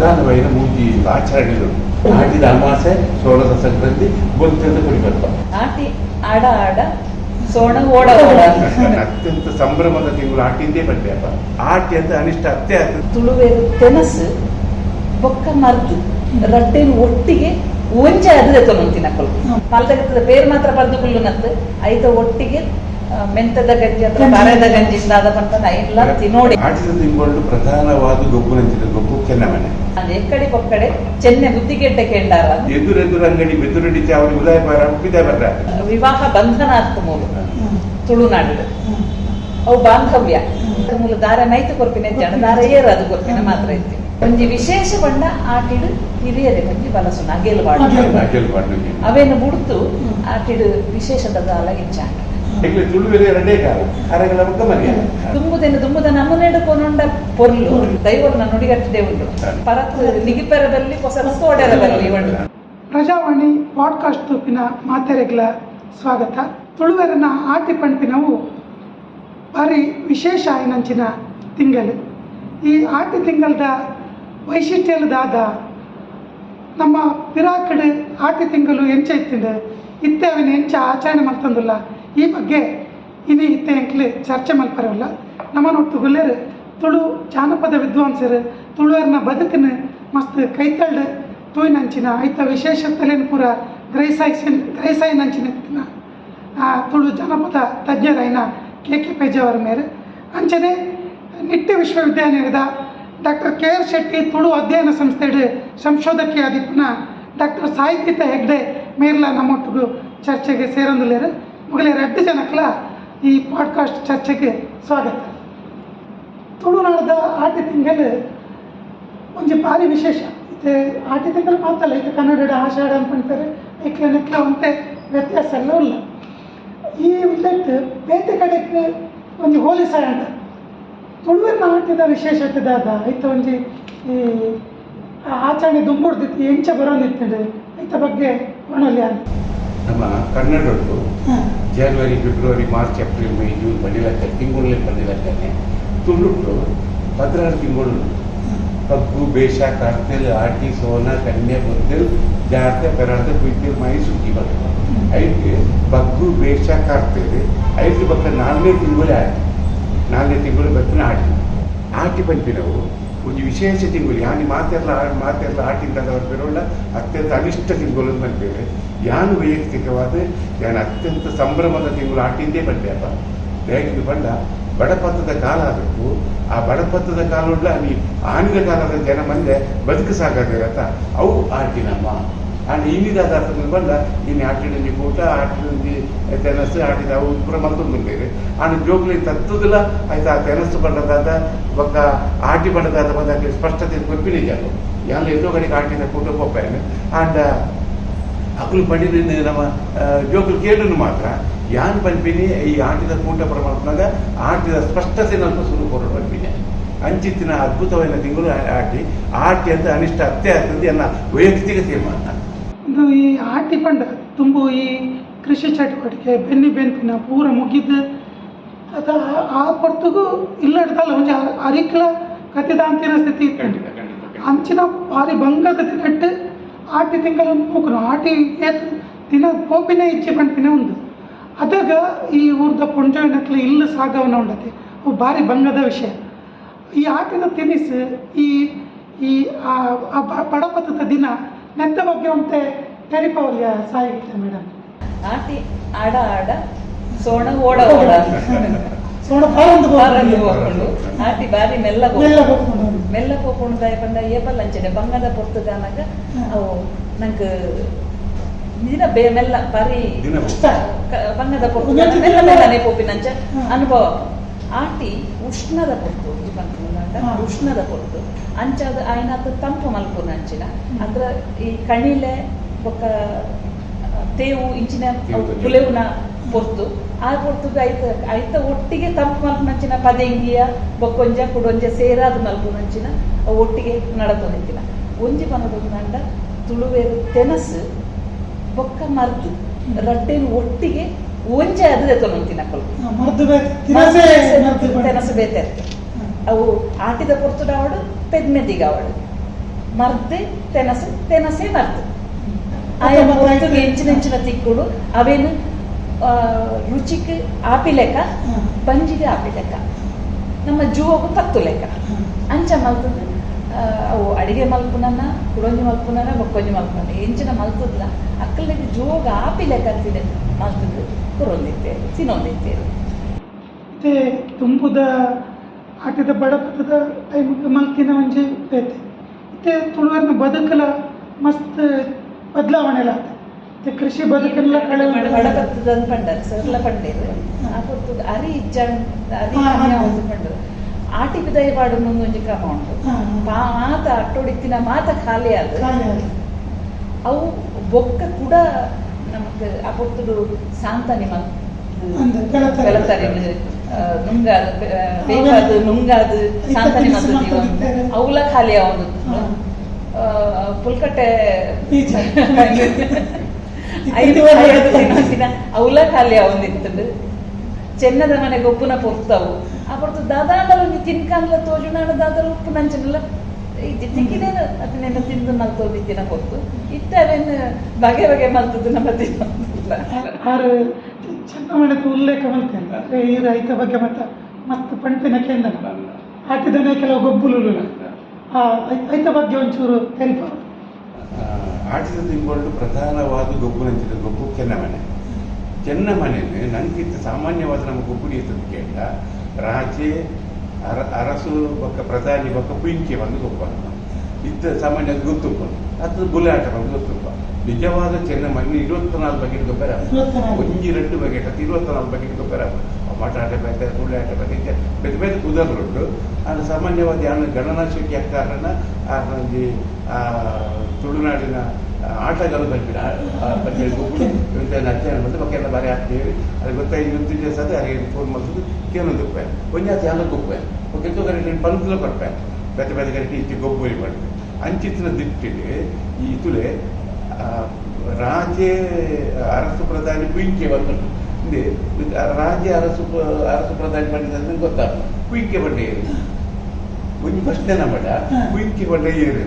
ಪ್ರಧಾನమైన ಮೂಜಿ ಆಚರಣೆಗಳು ಆಟಿದ ಅಮಾಸೆ ಸೋಳದ ಸಂಕ್ರಾಂತಿ ಬೊಂತೆದ ಕುಡಿಬರ್ತ ಆಟಿ ಆಡ ಆಡ ಸೋಣ ಓಡ ಓಡ ಅತ್ಯಂತ ಸಂಭ್ರಮದ ತಿಂಗಳು ಆಟಿಂದೇ ಬಂದೆಪ್ಪ ಆಟಿ ಅಂತ ಅನಿಷ್ಟ ಅತ್ತೆ ಆಯ್ತು ತುಳುವೇರು ತೆನಸು ಬೊಕ್ಕ ಮರ್ದು ರಡ್ಡೆನು ಒಟ್ಟಿಗೆ ಒಂಜ ಅದೇ ತೊಗೊಂತಿನ ಕೊಲ್ ಪಾಲ್ದಗತ್ತದ ಬೇರೆ ಮಾತ್ರ ಬರ್ದು ಕುಲ್ಲುನತ್ತು ಐತ ಒಟ್ಟಿಗೆ ಮೆಂತದ ಗಂಜಿ ಅಥವಾ ಬರೆದ ಗಂಜಿ ಇದ್ದಾದ ಪಂತನ ಎಲ್ಲ ತಿನ್ನೋಡಿ ಆಟಿದ ತಿಂಗಳು ಪ್ರಧಾನವಾದ ಗೊಬ್ಬು ನಂಚಿದ ಗೊಬ್ಬು ಕೆನ್ನಮನೆ ಅದು ಎಕ್ಕಡಿ ಪೊಕ್ಕಡೆ ಚೆನ್ನೆ ಬುದ್ಧಿಗೆಟ್ಟೆ ಕೆಂಡಾರ ಎದುರೆದುರು ಅಂಗಡಿ ಬೆದುರಡಿ ಚಾವಡಿ ಉದಯ ಬಾರ ಉಪ್ಪಿದೆ ಬರ್ರ ವಿವಾಹ ಬಂಧನ ಅರ್ಥ ಮೂಲ ತುಳುನಾಡು ಅವು ಬಾಂಧವ್ಯ ಮೂಲ ದಾರ ನೈತು ಕೊರ್ಪಿನ ಜನ ದಾರ ಏರು ಅದು ಕೊರ್ಪಿನ ಮಾತ್ರ ಇತ್ತು ಒಂಜಿ ವಿಶೇಷ ಬಣ್ಣ ಆಟಿಡು ಹಿರಿಯರೆ ಬಂದು ಬಲಸುನ ಅಗೆಲ್ವಾಡು ಅವೇನು ಬುಡ್ತು ಆಟಿಡು ವಿಶೇಷದ ದಾಲ ಹೆಚ್ಚಾಗಿ ದುಂಬುದ ನಮ್ಮನೆಡು ಕೊನೊಂಡ ಪೊರ್ಲು ದೈವನ ನುಡಿಗಟ್ಟಿದೆ ಉಂಟು ಪರತ್ ನಿಗಿಪೆರದಲ್ಲಿ ಹೊಸ ತೋಡೆರದಲ್ಲಿ ಉಂಟು. ಪ್ರಜಾವಾಣಿ ಪಾಡ್ಕಾಸ್ಟ್ ತೂಪಿನ ಮಾತೆರೆಗಳ ಸ್ವಾಗತ. ತುಳುವೆರನ ಆಟಿ ಪಂಪಿನವು ಭಾರಿ ವಿಶೇಷ ಆಯ್ನಂಚಿನ ತಿಂಗಳು. ಈ ಆಟಿ ತಿಂಗಳದ ವೈಶಿಷ್ಟ್ಯಲದಾದ ನಮ್ಮ ಪಿರಾಕಡೆ ಆಟಿ ತಿಂಗಳು ಎಂಚ ಇತ್ತಿಂಡು ಇತ್ತೆ ಅವಿನ ಎಂಚ ಆಚರಣೆ ಮಾಡ್ತಂದಿಲ್ಲ ಈ ಬಗ್ಗೆ ಇನಿ ಇತ್ತೆ ಎಂಕ್ಲೆ ಚರ್ಚೆ ಮಲ್ಪರಲ್ಲ. ನಮ್ಮನೊಟ್ಟು ಗುಲ್ಲೇರು ತುಳು ಜಾನಪದ ವಿದ್ವಾಂಸರು ತುಳುವರ್ನ ಬದುಕಿನ ಮಸ್ತ್ ಕೈತಳ್ಳು ತೂಯಿನಂಚಿನ ಐತ ವಿಶೇಷ ತಲೆನ ಪೂರ ಗ್ರೈಸಾಯಿನಂಚಿನ ತುಳು ಜಾನಪದ ತಜ್ಞರೈನ ಕೆ ಪೇಜಾವರ ಮೇರೆ ಅಂಚನೆ ನಿಟ್ಟಿ ವಿಶ್ವವಿದ್ಯಾನಿಲಯದ ಡಾಕ್ಟರ್ KR ಶೆಟ್ಟಿ ತುಳು ಅಧ್ಯಯನ ಸಂಸ್ಥೆಡು ಸಂಶೋಧಕಿ ಆದಿಪ್ಪನ ಡಾಕ್ಟರ್ ಸಾಹಿತ್ಯ ಹೆಗ್ಡೆ ಮೇರ್ಲ ನಮ್ಮೊಟ್ಟಿಗೂ ಚರ್ಚೆಗೆ ಸೇರೊಂದುಲ್ಲೇರು. ಮೊಗಲೇ 2 ಜನಕ್ಲ ಈ ಪಾಡ್ಕಾಸ್ಟ್ ಚರ್ಚೆಗೆ ಸ್ವಾಗತ. ತುಳುನಾಡದ ಆಟಿ ತಿಂಗಳು ಒಂಜಿ ಭಾರಿ ವಿಶೇಷ. ಇದು ಆಟಿ ತಿಂಗಳು ಮಾತಲ್ಲ, ಇದು ಕನ್ನಡದ ಆಷಾಢ ಅಂತಾರೆ, ನೆಕ್ಲ ಒಂತೆ ವ್ಯತ್ಯಾಸ ಎಲ್ಲ ಇಲ್ಲ. ಈ ಉದ್ದಟ್ಟು ಬೇತೆ ಕಡೆಗೆ ಒಂಜಿ ಹೋಲಿಸಾಯ ಅಂತ ತುಳುವಿನ ಆಟದ ವಿಶೇಷತೆದಾದ ಐತ ಒಂಜಿ ಈ ಆಚರಣೆ ದುಂಬುಡ್ದಿತ್ತು ಎಂಚ ಬರೋದಿತ್ತು ಐತ ಬಗ್ಗೆ ಒಣಲಿ ಅಂತ. ನಮ್ಮ ಕನ್ನಡದ್ದು ಜನವರಿ ಫೆಬ್ರವರಿ ಮಾರ್ಚ್ ಏಪ್ರಿಲ್ ಮೇ ಜೂನ್ ಬಂದಿಲಕ್ಕ ತಿಂಗಳೇ ಬಂದಿಲಕ್ಕನೆ ತುಳುಟ್ಟು 16 ತಿಂಗಳು ಕಬ್ಬು ಬೇಷ ಕರ್ತೇಲ್ ಆಟಿ ಸೋನ ಕನ್ಯೆ ಬೊತ್ತೇಲ್ ಜಾತೆ ಪೆರಾಡೆ ಕುಯ್ತೇಲ್ ಮೈ ಸುಗ್ಗಿ ಬರ್ತದೆ ಐದು ಬಗ್ಗು ಬೇಷ ಕರ್ತೇವೆ ಐದು ಬಕ್ಕ 4ನೇ ತಿಂಗಳೇ ಆಟಿ 4ನೇ ತಿಂಗಳು ಬತ್ತಿನ ಆಟಿ ಪಂಪಿನವು ಒಂದು ವಿಶೇಷ ತಿಂಗಳು ಯಾನಿ ಮಾತೆಲ್ಲ ಆಟಿಂದವರು ಬರೋಲ್ಲ ಅತ್ಯಂತ ಅನಿಷ್ಟ ತಿಂಗಳು ಬಂತೇವೆ. ಯಾನು ವೈಯಕ್ತಿಕವಾದ ಯಾನು ಅತ್ಯಂತ ಸಂಭ್ರಮದ ತಿಂಗಳು ಆಟಿಂದೇ ಬಂದೆಪ್ಪ. ಹೇಗೆ ಬಂದ ಬಡಪತ್ತದ ಕಾಲ ಆಗಬೇಕು. ಆ ಬಡಪತ್ತದ ಕಾಲ ಉಳ್ಳ ನೀ ಆನಿದ ಕಾಲದ ಜನ ಮಂದೆ ಬದುಕು ಸಾಕಾಗತ್ತ ಅವು ಆಟಿನಮ್ಮ ಆಂಡ್ ಇನ್ನಿದಾದ ಬಂದ ಇನ್ನು ಆಟಿನ ಕೂಟ ಆಟಿನ ತೆನಸು ಆಟಿದ ಅವು ಪುರ ಮತ್ತೊಂದು ಬೇರೆ ಆಂಡ್ ಜೋಗ್ಲಿ ತತ್ತುದಿಲ್ಲ ಆಯ್ತಾ ತೆನಸು ಬಣ್ಣದಾದ ಒಕ್ಕ ಆಟಿ ಬಣ್ಣದಾದ ಬಂದಾಗ ಸ್ಪಷ್ಟತೆ ಕೊಪ್ಪಿನ ಜಾಗ ಯಾರು ಎಲ್ಲೋ ಕಡೆಗೆ ಆಟಿನ ಕೂಟ ಕೊಪ್ಪೇನೆ ಆಂಡ್ ಅಕ್ಕಲು ಪಂಡಿನ ನಮ್ಮ ಜೋಗ್ಲು ಕೇಳನು ಮಾತ್ರ ಯಾನ್ ಪಂಪಿನಿ ಈ ಆಟಿದ ಕೂಟ ಪ್ರಮಾಣದಾಗ ಆಟಿದ ಸ್ಪಷ್ಟತೆ ನಮ್ಮ ಸುರು ಕೊರ ಪಂಪಿನಿ ಅಂಚಿತ್ತಿನ ಅದ್ಭುತವಾದ ತಿಂಗಳು ಆಟಿ ಅಂತ ಅನಿಷ್ಟ ಅತ್ತೆ ಆಗ್ತದೆ ಅನ್ನ ವೈಯಕ್ತಿಕ ತೀರ್ಮಾನ. ಇದು ಈ ಆಟಿ ಪಂಡ ತುಂಬು ಈ ಕೃಷಿ ಚಟುವಟಿಕೆ ಬೆನ್ನಿನ ಪೂರ ಮುಗಿದು ಅದ ಆ ಹೊರತುಗೂ ಇಲ್ಲಡ್ದಲ್ಲ ಒಂಜಿ ಅರಿಕ್ಲ ಕತ್ತಿದಾಂತಿನ ಸ್ಥಿತಿ ಇತ್ತು. ಅಂಚಿನ ಭಾರಿ ಬಂಗದ ದಿನಟ್ಟು ಆಟಿ ತಿಂಗಳನ್ನು ಮೂಕನು ಆಟಿ ಏತ್ ದಿನ ಪೋಪಿನೇ ಇಚ್ಚಿ ಪಂಪಿನ ಒಂದು ಅದಾಗ ಈ ಊರ್ದ ಪುಂಜನಕ್ಲೆ ಇಲ್ಲು ಸಾಗವನ ಉಂಡತಿ ಅವು ಭಾರಿ ಬಂಗದ ವಿಷಯ. ಈ ಆಟಿನ ತಿನಿಸು ಈ ಈ ಬಡಪತದ ದಿನ ನೆತ್ತ ಬಗ್ಗೆ ಒಂತೆ ತೆರಿಪವಲ್ಯ ಸಾಹಿತ್ಯ ಮೇಡಮ್. ಆಟಿ ಆಡ ಆಡ ಸೋಣ ಓಡ ಓಡ ಸೋಣ ಹೋಗ್ಕೊಂಡು ಆಟಿ ಬಾರಿ ಮೆಲ್ಲ ಹೋಗ್ಕೊಂಡು ಬಂದ ಏಪಲ್ ಅಂಚನೆ ಬಂಗದ ಪೊರ್ತದಾನಾಗ ಅವು ನಂಗೆ ದಿನ ಮೆಲ್ಲ ಬಾರಿ ಬಂಗದ ಪೊರ್ತು ಮೆಲ್ಲ ಮೆಲ್ಲನೆ ಪೋಪಿನಂಚ ಅನುಭವ. ಆಟಿ ಉಷ್ಣದ ಪೊರ್ತು ಉಷ್ಣದ ಪೊರ್ತು ಅಂಚಾದ ಆಯ್ನಾತ ತಂಪು ಮಲ್ಪುನ ಅಂಚಿನ ಅಂದ್ರ ಈ ಕಣಿಲೆ ಬೊಕ್ಕ ತೇವು ಇಂಚಿನ ಪುಲೆವುನ ಪೊರ್ತು ಆ ಪೊರ್ತುಗ ಐತ ಒಟ್ಟಿಗೆ ತಂಪು ಮಲ್ಪುನಂಚಿನ ಪದೆಂಗಿಯ ಬೊಕ್ಕೊಂಜ ಕುಡೊಂಜ ಸೇರಾದ ಮಲ್ಪುನಂಚಿನ ಒಟ್ಟಿಗೆ ನಡತೊಂದಿತ್ತಿನ ಒಂಜಿ ಪನದೊಂದಂಡ ತುಳುವೇರು ತೆನಸು ಬೊಕ್ಕ ಮರ್ದು ರಡ್ಡೆನು ಒಟ್ಟಿಗೆ ಒಂಜ ಅದೇ ತೊಗೊಂತಿನ ತೆನಸು ಬೇತೆ ಅವು ಆಟಿದ ಪೊರ್ತುಡಾವಡು ಪೆದ್ಮೆದಿಗಾವಡು ಮರ್ದೆ ತೆನಸೆ ಮರ್ದು ಆಯಾ ಹೊರತು ಎಂಚಿನ ತಿಕ್ಕುಡು ಅವೇನು ರುಚಿಗೆ ಆಪಿಲೆಕ್ಕ ಬಂಜಿಗೆ ಆಪಿಲೆಕ್ಕ ನಮ್ಮ ಜೂವಗು ತತ್ತು ಲೆಕ್ಕ ಅಂಚ ಮಲ್ತದ್ದು ಅವು ಅಡಿಗೆ ಮಲ್ಪುನನ್ನ ಕುಡೊಂಜಿ ಮಲ್ಪುನನ್ನ ಬೊಕ್ಕೊಂಜಿ ಮಲ್ಪುನನ್ನ ಎಂಚಿನ ಮಲ್ತದ್ಲ ಅಕ್ಕಲಿಗೆ ಜೋಗ ಆಪಿ ಲೆಕ್ಕ ಅಂತಿದೆ ಮಲ್ತದ್ದು ಕುರೊಂದಿತ್ತೇವೆ ತಿನ್ನೊಂದಿತ್ತೇವೆ ಮತ್ತೆ ತುಂಬುದ ಆಟದ ಬಡಪದ ಟೈಮಿಗೆ ಮಲ್ತಿನ ಒಂಜಿ ಬೇತೆ ಮತ್ತೆ ತುಳುವರ್ನ ಬದುಕಲ ಮಸ್ತ್ ಬದಲಾವಣೆ ಆತ ಮತ್ತೆ ಕೃಷಿ ಬದುಕೆಲ್ಲ ಕಳೆ ಬಡಪತ್ತದ ಪಂಡರು ಸರ್ಲ ಪಂಡೇರು ಆ ಕೊತ್ತು ಅರಿ ಇಜ್ಜಂಡ್ ಅರಿ ಒಂದು ಪಂಡರು ಆಟಿಗೆ ದಯಪಾಡು ಒಂದೊಂದು ಕ್ರಮ ಉಂಟು ಮಾತ ಅಟ್ಟೊಡಿತ್ತಿನ ಮಾತ ಖಾಲಿ ಆದ ಅವು ಬೊಕ್ಕ ಕೂಡ ನಮಗೆ ಆ ಕೊತ್ತುಡು ಸಾಂತಾನಿ ಬೆಳತಾರೆ ನುಂಗಾದ ಬೇಕಾದ ನುಂಗಾದ ಸಾಂತಾನಿ ಮದ್ದು ಅವುಲ ಖಾಲಿ ಒಂದು ಪುಲ್ಕಟ್ಟೆ ಅವುಲ ಖಾಲಿ ಒಂದಿತ್ತು ಚೆನ್ನದ ಮನೆಗೆ ಒಪ್ಪುನ ಪೊರ್ತವು ಅಪರ್ತು ದಾದಾಂಡಲು ನೀ ತಿನ್ಕಂದ್ಲ ತೋಜು ನಾನು ದಾದಲು ಉಪ್ಪು ನಂಚನೆಲ್ಲ ಇದು ತಿಕ್ಕಿನೇನು ಅದನ್ನೆಲ್ಲ ತಿಂದು ಮಲ್ತೋದಿತ್ತಿನ ಹೊತ್ತು ಇತ್ತವೇನು ಬಗೆ ಬಗೆ ಮಲ್ತದ್ದು ನಮ್ಮ ತಿನ್ನೋದಿಲ್ಲ ಆರು ಚೆನ್ನ ಮಾಡಿದ ಉಲ್ಲೇಖ ಮಲ್ತೇನೆ ಈ ರೈತ ಬಗ್ಗೆ ಮತ್ತೆ ಮಸ್ತ್ ಪಂಪಿನ ಕೇಂದ್ರ ಹಾಕಿದನೇ ಕೆಲವು ಗೊಬ್ಬುಲು ರೈತ ಬಗ್ಗೆ ಒಂಚೂರು ತೆಲ್ಪ ಆಟಿದ ತಿಂಗಳು ಪ್ರಧಾನವಾದ ಗೊಬ್ಬು ನಂಚಿದ ಗೊಬ್ಬು ಚೆನ್ನ ಮನೆಯನ್ನು ನನಗಿಂತ ಸಾಮಾನ್ಯವಾದ ನಮ್ಮ ಗೊಬ್ಬುಡಿ ಇರ್ತದೆ ಕೇಳ ರಾಜೆ ಅರಸು ಬೊಕ್ಕ ಪ್ರಧಾನಿ ಬೊಕ್ಕ ಪಿಂಚೆ ಬಂದು ಗೊಬ್ಬ ಇತ್ತ ಸಾಮಾನ್ಯ ಗೊತ್ತುಪ್ಪ ಅದು ಬುಲಾಟ ಬಂದು ಗೊತ್ತುಪ್ಪ ನಿಜವಾದ ಚೆನ್ನ ಮನೆ 24 ಬಗೆಟ್ ಗೊಬ್ಬರ ಒಂಜಿ 2 ಬಗೆಟ್ 24 ಬಗೆಟ್ ಗೊಬ್ಬರ ಮಟಾಟ ಬೇಕ ತುಳ್ಳಾಟ ಬೇಕ ಬೇರೆ ಬೇರೆ ಕುದರ್ರುಂಟು ಅದು ಸಾಮಾನ್ಯವಾದ ಯಾನ ಗಣನಾಶಕಿ ಕಾರಣ ಒಂಜಿ ತುಳುನಾಡಿನ ಆಟಗಾರ ಬಂದಿನ ಗೊಬ್ಬರು ಅಧ್ಯಯನ ಬಂದು ಬಕ್ಕೆಲ್ಲ ಬಾರಿ ಹಾಕ್ತೀವಿ ಅದು ಗೊತ್ತಾಯ್ತು ಇಂತಿದ್ದೆ ಸದ ಅರಿಗೆ ಫೋನ್ ಮಾಡ್ತಿದ್ದು ಕೇಳೋದು ಉಪ್ಪೆ ಒಂಜಾತಿ ಎಲ್ಲ ಗೊಬ್ಬೆ ಕೆಂಚು ಗಂಟೆ ಪಂತಲು ಕೊಡ್ಪೆ ಬೇತೆ ಬೇತೆ ಗಂಟೆ ಇತ್ತಿ ಗೊಬ್ಬರಿ ಮಾಡ್ತೀವಿ ಅಂಚಿತ್ತಿನ ದಿಟ್ಟಿಗೆ ಈ ತುಲೆ ರಾಜೆ ಅರಸು ಪ್ರಧಾನಿ ಕುಯ್ಕೆ ಬಂದರು ಹಿಂದೆ ರಾಜ್ಯ ಅರಸು ಪ್ರಧಾನಿ ಬಂದಿದ್ದ ಗೊತ್ತಾಗ ಕುಯ್ಕೆ ಬಂಡೆ ಒಂದು ಪ್ರಶ್ನೆನ ಮಾಡ ಕುಯ್ಕೆ ಬಂಡೆ ಏರು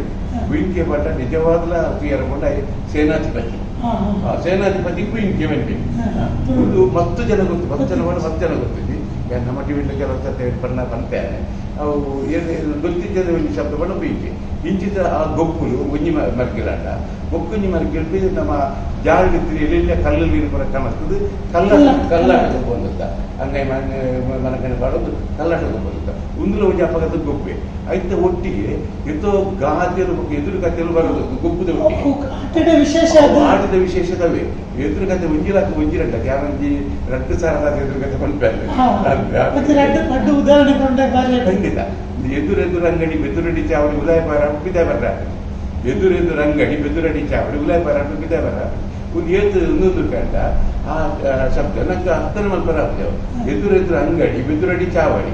ಕುಯ್ಕೆ ಬಂಡ ನಿಜವಾಗ್ಲ ಕ್ಲಿಯರ್ ಬಂಡ ಸೇನಾಧಿಪತಿ ಕುಯ್ಕೆ ಬಂಡಿ ಇದು 10 ಜನ ಗೊತ್ತು 10 ಜನ ಮಾಡಿ 10 ಜನ ಗೊತ್ತಿದ್ದಿ ನಮ್ಮ ಟಿವಿಲಿ ಕೆಲವು ಬಂತೇನೆ ಅವು ಗೊತ್ತಿದ್ದದ ಒಂದು ಶಬ್ದ ಬಂಡ ಕುಯ್ಕೆ ಇಂಚಿದ ಆ ಗೊಬ್ಬುಲು ಒಂಜಿ ಮರ್ಗಿಲಾಟ ಒಕ್ಕುಂಜಿ ಮರ್ಗಿಲ್ಪಿ ನಮ್ಮ ಜಾಡಿತ್ರಿ ಎಲ್ಲೆಲ್ಲ ಕಲ್ಲು ನೀರು ಬರ ಕಾಣಿಸ್ತದೆ ಕಲ್ಲಾಟ ಗೊಬ್ಬು ಅಂತ ಅಂಗೈ ಮನಕನೆ ಬಾಡೋದು ಕಲ್ಲಾಟ ಗೊಬ್ಬು ಅಂತ ಉಂದುಲ ಒಂಜಿ ಅಪಘಾತ ಗೊಬ್ಬೆ ಆಯ್ತ ಒಟ್ಟಿಗೆ ಎತ್ತೋ ಗಾದಿಯಲು ಎದುರು ಕಥೆಯಲು ಬರೋದು ಗೊಬ್ಬುದ ಒಟ್ಟಿಗೆ ಆಟದ ವಿಶೇಷದವೇ ಎದುರು ಕಥೆ ಒಂಜಿಲಾಕ ಒಂಜಿರಡ್ಡ ಯಾರಂಜಿ ರಟ್ಟು ಸಾರದ ಎದುರು ಕಥೆ ಬಂದ್ಪೇಲೆ ಖಂಡಿತ ಎದುರೆದುರು ಅಂಗಡಿ ಬೆದುರಡಿ ಚಾವಡಿ ಉಲಾಯ ಬಾರ ಬಿದ್ದೆ ಬರ್ರ ಎದುರೆದುರು ಅಂಗಡಿ ಬೆದುರಡಿ ಚಾವಡಿ ಉಲಾಯ ಬಾರ ಬಿದ್ದೆ ಬರ್ರ ಒಂದು ಏತು ಇನ್ನೊಂದು ಕಂಡ ಆ ಶಬ್ದ ನಂಗೆ ಅರ್ಥನ ಮಲ್ಪರ ಆಗ್ತೇವೆ ಎದುರೆದುರು ಅಂಗಡಿ ಬೆದುರಡಿ ಚಾವಡಿ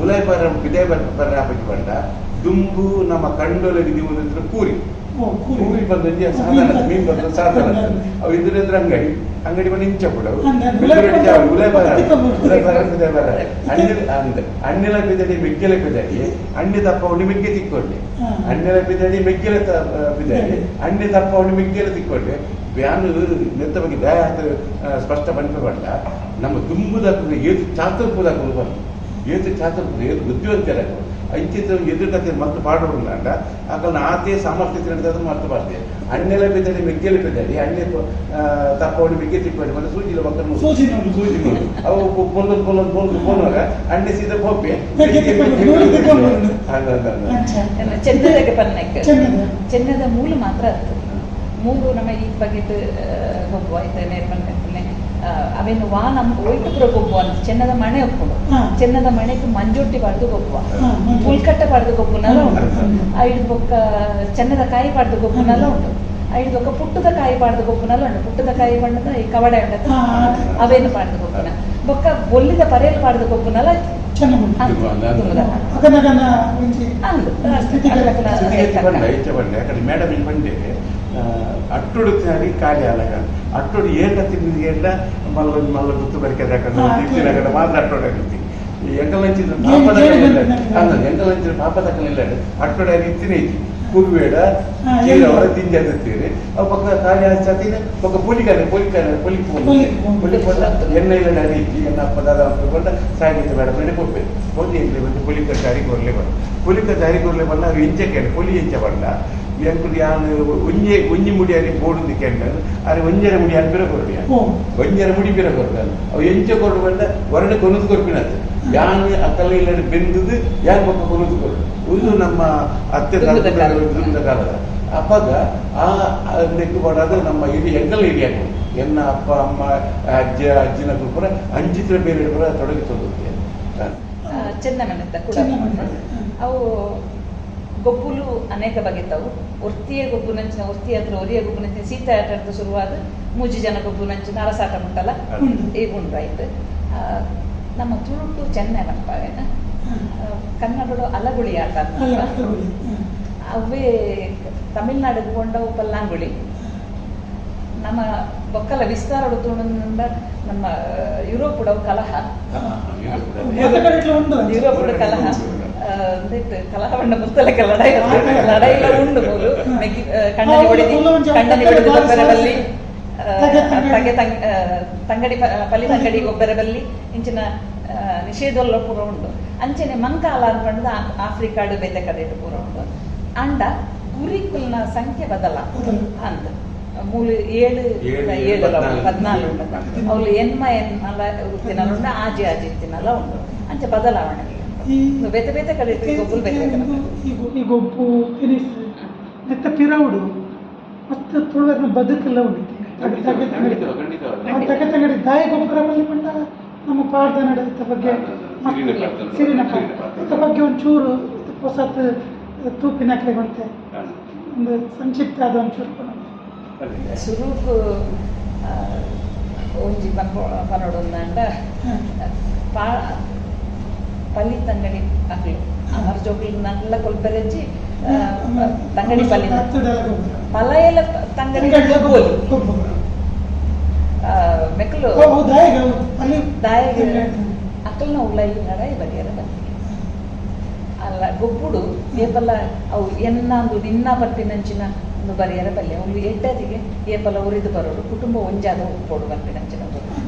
ಉಲಾಯ ಬಾರ ಬಿದ್ದೆ ಬರ್ರ ಹಾಕಿ ಬಂಡ ದುಂಬು ನಮ್ಮ ಕಂಡೊಲಗಿ ನೀವು ಕೂರಿ ಬಂದ ಸಾಧಾರಣ ಮೀನ್ ಬಂದ ಸಾಧಾರಣ ಅವು ಎದುರೆದುರು ಅಂಗಡಿ ಬಂದು ಇಂಚ ಕೊಡವು ಬೆದುರಡಿ ಚಾವಡಿ ಉಲಾಯ ಬಾರ ಬಿದ್ದೆ ಬರ್ರ ಅಣ್ಣೆಲ ಬಿದ್ದಡಿ ಮೆಗ್ಗೆಲೆ ಬಿದ್ದಡಿ ಅಣ್ಣೆ ತಪ್ಪ ಉಂಡಿ ಮೆಗ್ಗೆ ತಿಕ್ಕೊಂಡೆ ಅಣ್ಣೆಲ ಬಿದ್ದಡಿ ಮೆಗ್ಗೆಲೆ ಬಿದ್ದಡಿ ಅಣ್ಣೆ ತಪ್ಪ ಉಂಡಿ ಮೆಗ್ಗೆಲೆ ತಿಕ್ಕೊಂಡೆ ಬ್ಯಾನು ನೆತ್ತ ಬಗ್ಗೆ ದಯ ಸ್ಪಷ್ಟ ಬಂದ ಬಂಡ ನಮ್ಮ ದುಂಬುದ ಏದು ಚಾತುರ್ಪುದ ಬಂದು ಏದು ಚಾತುರ್ಪುದ ಏದು ಬುದ್ಧಿವಂತರ ಐಚಿತ್ರ ಎದುರು ಕಥೆ ಮತ್ತು ಪಾಡೋಲ್ಲ ಅಂಡ ಆಕಲ್ನ ಆತೆ ಸಾಮರ್ಥ್ಯ ನಡೆದ ಮತ್ತು ಬಾರ್ದೆ ಅಣ್ಣೆಲ್ಲ ಬಿದ್ದಡಿ ಮೆಗ್ಗೆಲೆ ಬಿದ್ದಡಿ ಅಣ್ಣೆ ತಪ್ಪವಡಿ ಮೆಗ್ಗೆ ತಿಕ್ಕೊಂಡು ಮತ್ತೆ ಸೂಜಿಲ ಮಕ್ಕಳು ಸೂಜಿ ನೋಡಿ ಅವು ಪೊನ್ನೋಗ ಅಣ್ಣೆ ಸೀದಾ ಹೋಗ್ಬೆ ಚೆನ್ನದಕ್ಕೆ ಪನ್ನಕ್ಕೆ ಚೆನ್ನದ ಮೂಲ ಮಾತ್ರ ಮೂರು ನಮ್ಮ ಈ ಬಗೆಟ್ ಗೊಬ್ಬು ಆಯ್ತು ನೇರ್ಮನ್ ಕಟ್ಟಲೆ ಅವೇನು ವಾನ ಒಯ್ತು ಪುರ ಗೊಬ್ಬು ಅಂತ ಚೆನ್ನದ ಮಣೆ ಒಪ್ಪುಡು ಚೆನ್ನದ ಮಣೆಗೆ ಮಂಜೊಟ್ಟಿ ಪಾಡ್ದು ಗೊಬ್ಬು ಪುಲ್ಕಟ್ಟೆ ಪಾಡ್ದು ಗೊಬ್ಬುನೆಲ್ಲ ಉಂಟು ಐದು ಬೊಕ್ಕ ಚೆನ್ನದ ಕಾಯಿ ಪಾಡ್ದು ಗೊಬ್ಬುನೆಲ್ಲ ಉಂಟು ಐದು ಬೊಕ್ಕ ಪುಟ್ಟದ ಕಾಯಿ ಪಾಡ್ದು ಗೊಬ್ಬುನೆಲ್ಲ ಉಂಟು ಪುಟ್ಟದ ಕಾಯಿ ಬಣ್ಣದ ಈ ಕವಡೆ ಉಂಟು ಅವೇನು ಪಾಡ್ದು ಗೊಬ್ಬುನ ಬೊಕ್ಕ ಬೊಲ್ಲಿದ ಪರೇಲು ಪಾಡ್ದು ಗೊಬ್ಬುನೆಲ್ಲ ಮೇಡಮ್ ಬಂದೆ ಅಟ್ಟೊಡು ತಿನ್ನಡಿ ಕಾಲಿ ಅಲಗ ಅಟ್ಟೊಡು ಏಕ ತಿಂದಿಗೆಲ್ಲ ಮಲ್ಲ ಗುತ್ತು ಬರಿಕೆ ಮಾತ್ರ ಅಟ್ಟೊಡಾಗಿರ್ತಿ ಎಂಕಲಂಚಿನ ಪಾಪದಕ್ಕಲಿಲ್ಲ ಅಟ್ಟೊಡಾಗಿ ಇತ್ತಿನ ಐತಿ ಕುರುವೇಡ ಚೀರವರ ತಿಂಜಾತೀರಿ ಅವು ಪಕ್ಕ ಕಾಳಿ ಹಚ್ಚಾತೀನಿ ಪಕ್ಕ ಪೊಲಿಕಾನೆ ಎಣ್ಣೆಲ್ಲ ನಡೀತಿ ಎನ್ನ ಪದಾರ್ಥ ಬಂದ ಸಾಹಿತ್ಯ ಬೇಡ ಬೇಡ ಕೊಡ್ಬೇಕು ಪೊಲಿ ಎಂಟ್ಲಿ ಬಂದು ಪೊಲಿಕ ಜಾರಿ ಕೊರಲೆ ಬಂದ ಪೊಲಿಕ ಜಾರಿ ಕೊರಲೆ ಬಂದ ಅವು ಎಂಚಕ್ಕೆ ಪೊಲಿ ಎಂಚ ಬಂದ ಎಂಕುದು ಯಾನು ಒಂಜಿ ಮುಡಿ ಅಲ್ಲಿ ಬೋಡುದು ಕೆಂಡನು ಅಲ್ಲಿ ಒಂಜರ ಮುಡಿ ಅಲ್ಲಿ ಬಿರ ಕೊರಡಿಯ ಒಂಜರ ಮುಡಿ ಬಿರ ಕೊರಡನು ಅವು ಎಂಚ ಕೊರಡು ಬಂದ ಹೊರಡೆ ಕೊನದು ಕೊರ್ಪಿನದು ಯಾನ್ ಅಕ್ಕಲ್ಲ ಇಲ್ಲ ಬೆಂದದು ಯಾನ್ ಪಕ್ಕ ಕೊನದು ಕೊರಡು ಒಂದು ನಮ್ಮ ಅತ್ತೆ ಕಾಲದ ಅಪ್ಪಾಗ ಆ ನೆಕ್ಕು ಮಾಡೋದು ನಮ್ಮ ಹಿರಿಯ ಎಂಗಲ್ ಹಿರಿಯ ಎನ್ನ ಅಪ್ಪ ಅಮ್ಮ ಅಜ್ಜಿನ ಪುರ ಅಂಚಿತ್ರ ಬೇರೆ ಪುರ ತೊಡಗಿ ತೊಂದುತ್ತೆ ಚೆನ್ನಮನೆತ್ತ ಕೂಡ ಅವು ಗೊಬ್ಬುಲು ಅನೇಕ ಬಗೆತವು ಒರ್ತಿಯ ಗೊಬ್ಬು ನಂಚಿನ ಒರ್ತಿ ಹತ್ರ ಒರಿಯ ಗೊಬ್ಬು ನಂಚಿನ ಸೀತೆ ಆಟ ಆಡ್ತಾ ಶುರುವಾದ ಮೂಜಿ ಜನ ಗೊಬ್ಬು ನಂಚಿನ ಅರಸಾಟ ಉಂಟಲ್ಲ ಈಗ ಉಂಟಾಯ್ತು ನಮ್ಮ ತುಳುಟು ಚೆನ್ನಮಪ್ಪ ಕನ್ನಡಡು ಅಲಗುಳಿ ಆಟ ಅವೇ ತಮಿಳ್ನಾಡಿಗೆ ಕೊಂಡವು ಪಲ್ಲಾಂಗುಳಿ ನಮ್ಮ ಬೊಕ್ಕಲ ವಿಸ್ತಾರ ತುಳುಂದ ನಮ್ಮ ಯುರೋಪ್ ಕಲಹ ಯುರೋಪ್ ಕಲಹ ಕಲಹ ಬಣ್ಣ ಪುಸ್ತಕ ಲಡಾಯಿಲ ಉಂಡು ಮೂಲು ಕಣ್ಣನಿ ಹೊಡೆದು ಗೊಬ್ಬರ ಬಲ್ಲಿ ತಂಗಡಿ ಪಲ್ಲಿ ತಂಗಡಿ ಗೊಬ್ಬರ ಬಲ್ಲಿ ಇಂಚಿನ ನಿಷೇಧಲ್ಲ ಪೂರ ಉಂಟು ಅಂಚನೆ ಮಂಕಾಲ ಅನ್ಕೊಂಡ ಆಫ್ರಿಕಾಡು ಬೇತೆ ಕಡೆ ಪೂರ ಉಂಟು ಅಂಡ ಗುರಿಕುಲ್ನ ಸಂಖ್ಯೆ ಬದಲ ಅಂತ ಮೂಲು 14 ಉಂಟು ಅವ್ಲು ಎನ್ಮಲ ತಿನ್ನಲ್ಲ ಉಂಡು ಆಜಿ ತಿನ್ನಲ್ಲ ಉಂಟು ಅಂಚೆ ಬದಲಾವಣೆ ಬೇತೆ ಬೇತೆ ಕಡೆ ಗೊಬ್ಬರು ಬೇತೆ ಈ ಗೊಬ್ಬು ತಿನಿಸ್ ನೆತ್ತ ಪಿರವುಡು ಮತ್ತು ತುಳುವರ್ನ ಬದುಕೆಲ್ಲ ಉಂಡಿದೆ ತಗತಂಗಡಿ ದಾಯಿ ಗೊಬ್ಬರ ಬಲ್ಲಿ ಬಂದ ನಮ್ಮ ಪಾಡ್ದ ನಡೆದ ಬಗ್ಗೆ ಸಿರಿನ ಇದ್ರ ಬಗ್ಗೆ ಒಂಚೂರು ಹೊಸತ್ ತೂಪಿನಕ್ಲೆ ಬಂತೆ ಒಂದು ಸಂಕ್ಷಿಪ್ತ ಆದ ಒಂಚೂರು ಸುರೂಕು ಒಂಜಿ ಪನೋಡೊಂದಂಡ ಪಲ್ಲಿ ತಂಗಡಿ ಆಗ್ಲು ಅಮರ ಜೋಗ್ಲು ನಲ್ಲ ಕೊಲ್ಪೆರೆಜ್ಜಿ ತಂಗಡಿ ಪಲ್ಲಿ ಪಲಯಲ ತಂಗಡಿ ಮೆಕ್ಕಲು ದಾಯಿಗೆ ಅಕ್ಕಲ್ನ ಉಳ್ಳಾಯಿ ನಡಾಯಿ ಬಗೆಯರ ಬಂದಿ ಅಲ್ಲ ಗೊಬ್ಬುಡು ಏಪಲ್ಲ ಅವು ಎನ್ನಂದು ನಿನ್ನ ಪಟ್ಟಿನಂಚಿನ ಒಂದು ಬರೆಯರ ಬಲ್ಲೆ ಒಂದು ಎಡ್ಡದಿಗೆ ಏಪಲ್ಲ ಉರಿದು ಬರೋಡು ಕುಟುಂಬ ಒಂಜಾದ ಉಪ್ಪೋಡು ಪಟ್ಟಿನಂಚಿನ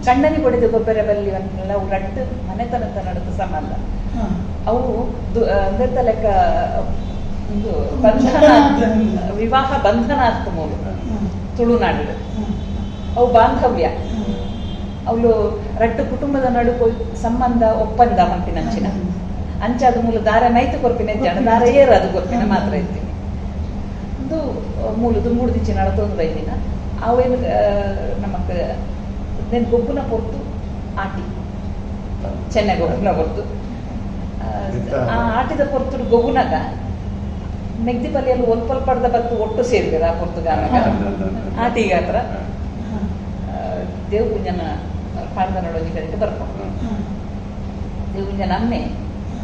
ಕಣ್ಣನಿ ಕೊಡಿದು ಗೊಬ್ಬರ ಬಲ್ಲಿ ಒಂದೆಲ್ಲ ಅವು ರಟ್ಟು ಮನೆತನದ ನಡುತ್ತ ಸಂಬಂಧ ಅವು ಅಂದೆತ್ತ ಲೆಕ್ಕ ಒಂದು ಬಂಧನ ವಿವಾಹ ಬಂಧನಾರ್ಥ ಮೂಲ ತುಳುನಾಡು ಅವು ಬಾಂಧವ್ಯ ಅವಳು ರಟ್ಟು ಕುಟುಂಬದ ನಡುಕು ಸಂಬಂಧ ಒಪ್ಪಂದ ಮಂಪಿನಂಚಿನ ಅಂಚಾದ ಮೂಲ ದಾರ ನೈತು ಕೊರ್ಪಿನ ಜನ ದಾರ ಏರು ಅದು ಕೊರ್ಪಿನ ಮಾತ್ರ ಇರ್ತೀನಿ ಒಂದು ಮೂಲದು ಮೂರು ದಿಚ್ಚಿ ನಡತೊಂದು ಬೈದಿನ ಅವೇನು ನಮಕ್ ನೆನ್ ಗೊಬ್ಬುನ ಪೊರ್ತು ಆಟಿ ಚೆನ್ನ ಗೊಬ್ಬುನ ಪೊರ್ತು ಆ ಆಟಿದ ಪೊರ್ತುಡು ಗೊಬ್ಬುನಾಗ ನೆಗ್ದಿ ಪಲ್ಯಲ್ಲಿ ಒಲ್ಪಲ್ಪಡ್ದ ಬತ್ತು ಒಟ್ಟು ಸೇರಿದಾರೆ ಆ ಪೊರ್ತುಗಾನಾಗ ಆಟಿಗ ಹತ್ರ ದೇವ್ ಕುಂಜನ ಪಾಡ್ದ ನೋಡೋಜಿ ಕರೆಕ್ಟ್ ಬರ್ಕೊಂಡು ದೇವ್ ಕುಂಜನ ಅಮ್ಮೆ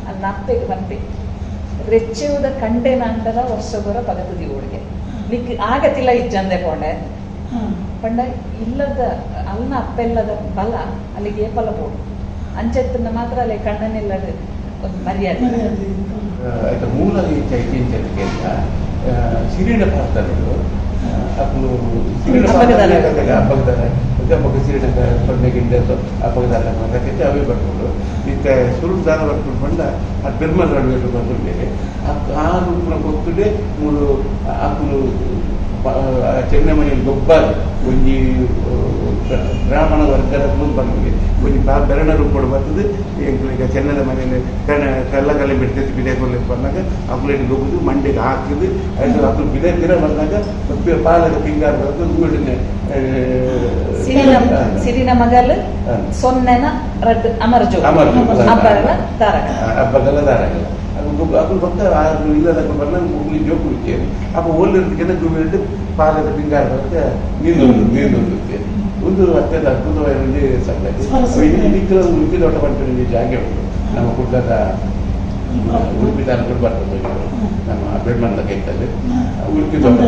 ಅಲ್ಲಿ ನಪ್ಪೆಗೆ ಬಂಪೆ ರೆಚ್ಚೆವುದ ಕಂಡೆನ ಅಂಡದ ವರ್ಷಗೊರ ಪಗತದಿ ಓಡಿಗೆ ನಿಕ್ ಆಗತಿಲ್ಲ ಇಜ್ಜಂದೆ ಕೊಂಡೆ ಪಂಡ ಇಲ್ಲದ ಅಲ್ನ ಅಪ್ಪೆಲ್ಲದ ಬಲ ಅಲ್ಲಿಗೆ ಏಪಲ ಬೋಡು ಅಂಚೆತ್ತನ್ನ ಮಾತ್ರ ಅಲ್ಲಿ ಕಣ್ಣನಿಲ್ಲದ ಒಂದು ಮರ್ಯಾದೆ ಮೂಲ ಚೈತ್ಯಂತ ಸಿರಿನ ಪಾತ್ರಗಳು ಅಪ್ಪನು ಸಿರಿನ ಹಬ್ಬದ ಹಬ್ಬಕ್ಕೆ ಸಿರಿನ ಸೊನ್ನೆಗಿಂದ ಹಬ್ಬದ ಅದಕ್ಕೆ ಅವೇ ಬರ್ಕೊಂಡು ಈಗ ಸುರುಳು ದಾನ ಬರ್ಕೊಂಡು ಬಂದ ಅದು ಬೆರ್ಮಲ್ ನಡುವೆ ಬಂದಿದ್ದೇವೆ ಆ ರೂಪನ ಗೊತ್ತುಡೆ ಮೂರು ಅಪ್ಪನು ಚೆನ್ನಮನೆಯಲ್ಲಿ ಗೊಬ್ಬರ ಒಂಜಿ ಬ್ರಾಹ್ಮಣ ವರ್ಗದ ಬಂದಿದೆ ಒಂಜಿ ಬೆರಣ ರೂಪ ಬರ್ತದೆ ಈಗ ಚೆನ್ನದ ಮನೆಯಲ್ಲಿ ಕಲ್ಲ ಕಲ್ಲ ಬಿಡ್ತೈತೆ ಬಿದೆ ಕೊಡ್ಲಿಕ್ಕೆ ಬಂದಾಗ ಅಕ್ಕಳಿಗೆ ಗೊಬ್ಬದು ಮಂಡಿಗೆ ಹಾಕಿದ್ದು ಅದು ಅಕ್ಕಳು ಬಿದ ಬಂದಾಗ ಪಾಲದ ಪಿಂಗಾರ ಬರ್ತದೆ ಸಿರಿನ ಮಗಲ್ ಸೊನ್ನೆನ ರಡ್ ಅಮರಜೋ ಹಬ್ಬಗಲ ದಾರಗಲ ಅಕ್ಕಳು ಪಕ್ಕ ಇಲ್ಲದ ಬಂದಾಗ ಮುಗ್ಲಿ ಜೋಕು ಇರ್ತೇವೆ ಅಪ್ಪ ಓಲಿರ್ದಕ್ಕಿಂತ ಗುಮ್ಮಿಟ್ಟು ಪಾಲದ ಪಿಂಗಾರ ಬರುತ್ತೆ ನೀರು ಒಂದು ಅತ್ಯಂತ ಅದ್ಭುತವಾದ ಸಂಗತಿ ನಿಕ್ಕಲ ಉಡುಪಿ ದೊಡ್ಡ ಪಂಚ ಜಾಗೆ ಉಂಟು ನಮ್ಮ ಕುಡ್ಡದ ಉಡುಪಿ ತಾಲೂಕು ಬರ್ತದೆ ನಮ್ಮ ಬೆಳ್ಮಣ್ಣದ ಕೈತಲ್ಲಿ ಉಡುಪಿ ದೊಡ್ಡ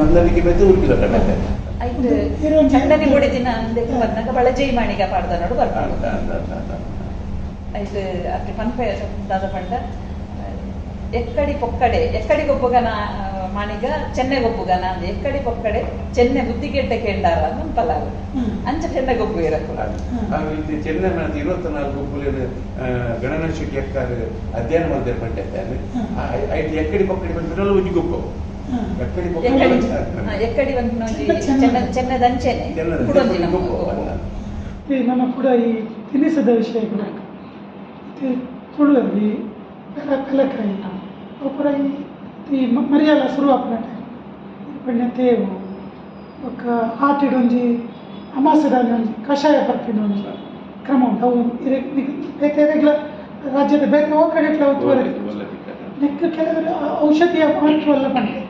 ನಂದನಿಗೆ ಬೆದ್ದು ಉಡುಪಿ ದೊಡ್ಡ ಬೆಟ್ಟ ಚಂಡನಿ ಹೊಡಿದಿನ ಬಂದಾಗ ಬಳಜೈ ಮಾಣಿಗ ಪಾಡ್ದ ನೋಡು ಬರ್ತಾರೆ ಇದು ಅಟ್ಟಿ ಪನ್ಪೆ ದಾದ ಪಂಡ ಎಕ್ಕಡಿ ಪೊಕ್ಕಡೆ ಎಕ್ಕಡಿ ಗೊಬ್ಬಗನ ಮಾಣಿಗ ಚೆನ್ನೆ ಗೊಬ್ಬಗನ ಅಂದ ಎಕ್ಕಡಿ ಪೊಕ್ಕಡೆ ಚೆನ್ನೆ ಬುದ್ಧಿಗೆಡ್ಡೆ ಕೇಂಡಾರ ಪಲಾವ್ ಅಂಚ ಚೆನ್ನೆ ಗೊಬ್ಬು ಇರಕು ಇದು ಚೆನ್ನೆ ಮಾತು 24 ಗೊಬ್ಬುಲೇನು ಗಣನಶಿಕೆ ಎಕ್ಕಾರು ಅಧ್ಯಯನ ಮಾಡಿದ್ರೆ ಪಂಚಾಯತ್ ಐದು ಎಕ್ಕಡಿ ಪೊಕ್ಕಡಿ ಬಂದಿರಲ್ಲ ಒಂಜಿ ಗೊಬ್ಬು ಎಕ್ಕಡಿ ಒಂದು ಚೆನ್ನದಂಚೆನೆ ನಮ್ಮ ಕೂಡ ಈ ತಿನಿಸದ ವಿಷಯ ಕೂಡ ತುಳುವಲ್ಲಿ ಕಲಕಾಯಿ ಅಪುರ ಈ ಮರಿಯಾಲ ಶುರುವಾಪನಟ ಪಂಡ ತೇವು ఒక ಆಟಿಡೊಂಜಿ ಅಮಾಸೆಡೊಂಜಿ ಕಷಾಯ ಬರ್ಪಿನ ಒಂಜಿ ಕ್ರಮ ಉಂಟು ಅವು ಬೇತೆ ರೆಗ್ಯುಲರ್ ರಾಜ್ಯದ ಬೇತೆ ಓ ಕಡೆಟ್ಲ ಒತ್ತುವರೆ ನೆಕ್ಕ ಕೆಲವರು ಔಷಧಿಯ ಮಹತ್ವ ಎಲ್ಲ ಬಂದಿದೆ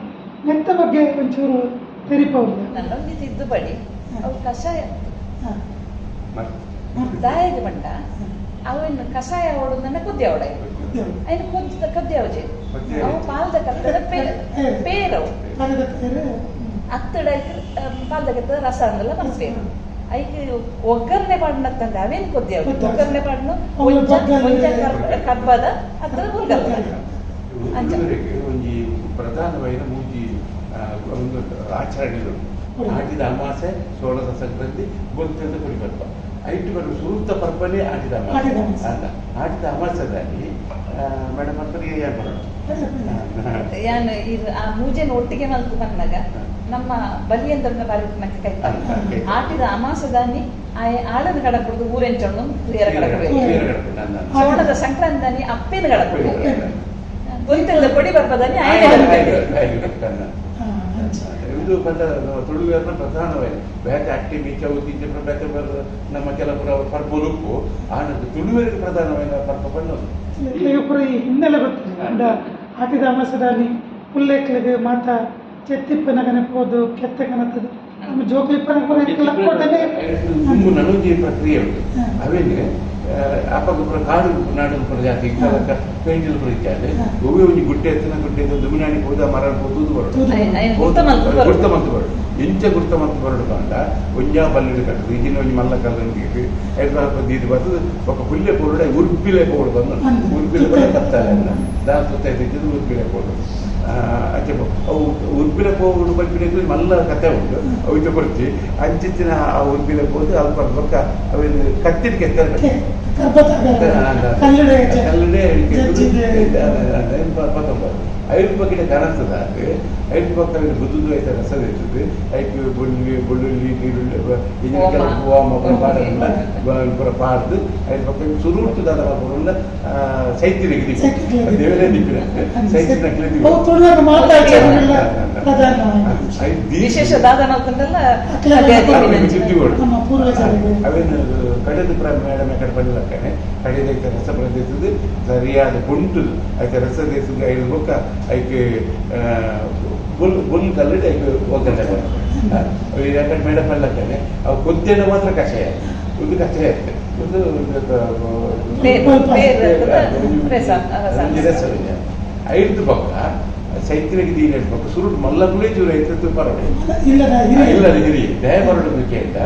ನೆತ್ತ ಬಗ್ಗೆ ಒಂಚೂರು ತೆರಿಪೌದು ನನ್ನೊಂದು ತಿದ್ದುಪಡಿ ಅವು ಕಷಾಯ ದಾಯದ ಬಂಡ ಅವನು ಕಷಾಯ ಓಡುದನ್ನ ಕುದ್ದೆ ಅವಡ ಅಯ್ನು ಕದ್ದೆ ಅವಜೆ ಅವು ಪಾಲ್ದ ಕತ್ತದ ಪೇರವು ಅತ್ತಡ ಪಾಲ್ದ ಕತ್ತದ ರಸ ಅಂದಲ್ಲ ಮನಸ್ಸೇನು ಐಕೆ ಒಗ್ಗರಣೆ ಪಾಡ್ನತ್ತಂದ ಅವೇನು ಕೊದ್ದೆ ಅವು ಒಗ್ಗರಣೆ ಪಾಡ್ನು ಕಬ್ಬದ ಅದ್ರ ಹುರ್ಗಲ್ಲ ಒಂಜಿ ಪ್ರಧಾನವಾದ ಮೂಜಿ ಒಂದು ಆಚರಣೆಗಳು ಆಟಿದ ಅಮಾಸೆ ಸೋಳದ ಸಂಕ್ರಾಂತಿ ಗೊತ್ತಿದ್ದ ಕುಡಿಬರ್ಪ ಐಟು ಬರುವ ಸೂಕ್ತ ಪರ್ಪನೆ ಆಟಿದ ಅಮಾಸೆ ಅಲ್ಲ ಆಟಿದ ಅಮಾಸದಲ್ಲಿ ಮೇಡಮ್ ಮಕ್ಕಳಿಗೆ ಏನು ಮಾಡೋಣ ಯಾನು ಇದು ಆ ಮೂಜೆನ ಒಟ್ಟಿಗೆ ಮಲ್ತು ಬಂದಾಗ ನಮ್ಮ ಬಲಿಯಂತ್ರನ ಬಾರಿನಕ್ಕೆ ಕೈ ಆಟಿದ ಅಮಾಸದಾನಿ ಆಳದ ಕಡಪುಡು ಊರೆಂಚಣ್ಣು ಕ್ಲಿಯರ ಕಡಪುಡು ಸೋಳದ ಸಂಕ್ರಾಂತಿ ಅಪ್ಪಿನ ಕಡಪುಡು ಗೊತ್ತಿಲ್ಲದ ಕೊಡಿ ಬರ್ಪದಾನಿ ಇದು ಬಂದ ತುಳುವೇರ್ನ ಪ್ರಧಾನವಾಗಿ ಬೇತೆ ಅಟ್ಟಿ ಮೀಚವು ತಿಂಜ ಬೇತೆ ನಮ್ಮ ಕೆಲವು ಪರ್ಪುಲುಪ್ಪು ಆನಂದ ತುಳುವೇರಿಗೆ ಪ್ರಧಾನమైన ಪರ್ಪ ಬಂದದ್ದು ಈ ಹಿನ್ನೆಲೆ ಗೊತ್ತಿಲ್ಲ ಆಟಿದ ಅಮಾಸದಾನಿ ಪುಲ್ಲೆಕ್ಲಿಗೆ ಮಾತ ಚೆತ್ತಿಪ್ಪನ ಕನಪೋದು ಕೆತ್ತ ಕನತದು ನಮ್ಮ ಜೋಕ್ಲಿಪ್ಪನ ತುಂಬ ನನಗೆ ಪ್ರಕ್ರಿಯೆ ಉಂಟು ಅವೇನೆ ಅಪ್ಪಗೊಬ್ಬರ ಕಾಡು ನಾಡು ಜಾತಿ ಪೇಂಜಲ್ ಬರೀತಾರೆ ಒಬ್ಬೇ ಒಂದು ಗುಡ್ಡೆ ಎತ್ತಿನ ಗುಡ್ಡೆ ದುಮಿನಾಣಿ ಹೋದ ಮರ ಹೋದುದು ಗುರ್ತ ಮಂತು ಬರಡು ಎಂಚ ಗುರ್ತ ಮಂತು ಬರಡು ಕಾಂಡ ಒಂಜಾ ಬಲ್ಲಿಡು ಕಟ್ಟದು ಈಗಿನ ಒಂದು ಮಲ್ಲ ಕಲ್ಲಂಗೆ ಐದು ಬರ್ತದೆ ఒక పుల్లె పొరుడు ఉర్పిలే పోడు ಬಂದು ಉರ್ಪಿಲೆ ಕತ್ತಾರೆ ದಾಲ್ ಸುತ್ತಿದ್ದು ಉರ್ಪಿಲೆ పోడు ಅವು ಉರ್ಪಿಲೆ పోడు ಬಲ್ಪಿಲೆ ಮಲ್ಲ ಕತೆ ಉಂಟು ಅವಿತ ಕೊಡ್ತಿ ಅಂಚಿತ್ತಿನ ಆ ಉರ್ಪಿಲೆ ಹೋದು ಅಲ್ಪ ಪಕ್ಕ ಅವೇನು ಕತ್ತಿನ ಕೆತ್ತಾರೆ ಕಲ್ಲಡೆ ಐದು ಪಕ್ಕಿನ ಕನಸ್ತದ ಐದು ಪಕ್ಕ ಬುದ್ಧದ್ದು ಆಯ್ತು ರಸದ ಇರ್ತದೆ ಐದು ಬೆಳ್ಳುಳ್ಳಿ ನೀರುಳ್ಳಿ ಓಮ ಪುರ ಪಾಡ್ದು ಐದು ಪಕ್ಕ ಸುರುಟ್ಟು ದಾದ ಪುರ ಸೈತಿನ ದೇವರೇ ನಿಂಪಿನ ಸೈತಿನ ವಿಶೇಷ ದಾದನ ಅವೇನು ಕಡೆದು ಮೇಡಮ್ ಕಡೆ ಬಂದಿಲ್ಲಕ್ಕನೆ ಕಡೆದೈತೆ ರಸ ಪ್ರದೇಶದ ಸರಿಯಾದ ಕುಂಟುದು ಆಯ್ತು ರಸ ದೇಶದ ಐದು ಬೊಕ್ಕ ಐಕೆ ಬುಲ್ ಕಲ್ಲಡಿ ಐಕೆ ಒಗ್ಗರಣೆ ಯಾಕಂದ್ರೆ ಮೇಡಮ್ ಅಲ್ಲಕ್ಕನೆ ಅವು ಕೊದ್ದೆನ ಮಾತ್ರ ಕಷಾಯ ಒಂದು ಕಷಾಯ ಇರ್ತದೆ ಒಂದು ಐದು ಪಕ್ಕ ಸೈತ್ರಿಗೆ ದೀನ ಇಡ್ಬೇಕು ಸುರುಟು ಮಲ್ಲಗುಳೇ ಚೂರು ಐತತ್ತು ಪರಡು ಇಲ್ಲ ಹಿರಿ ದಯ ಪರಡು ಅಂತ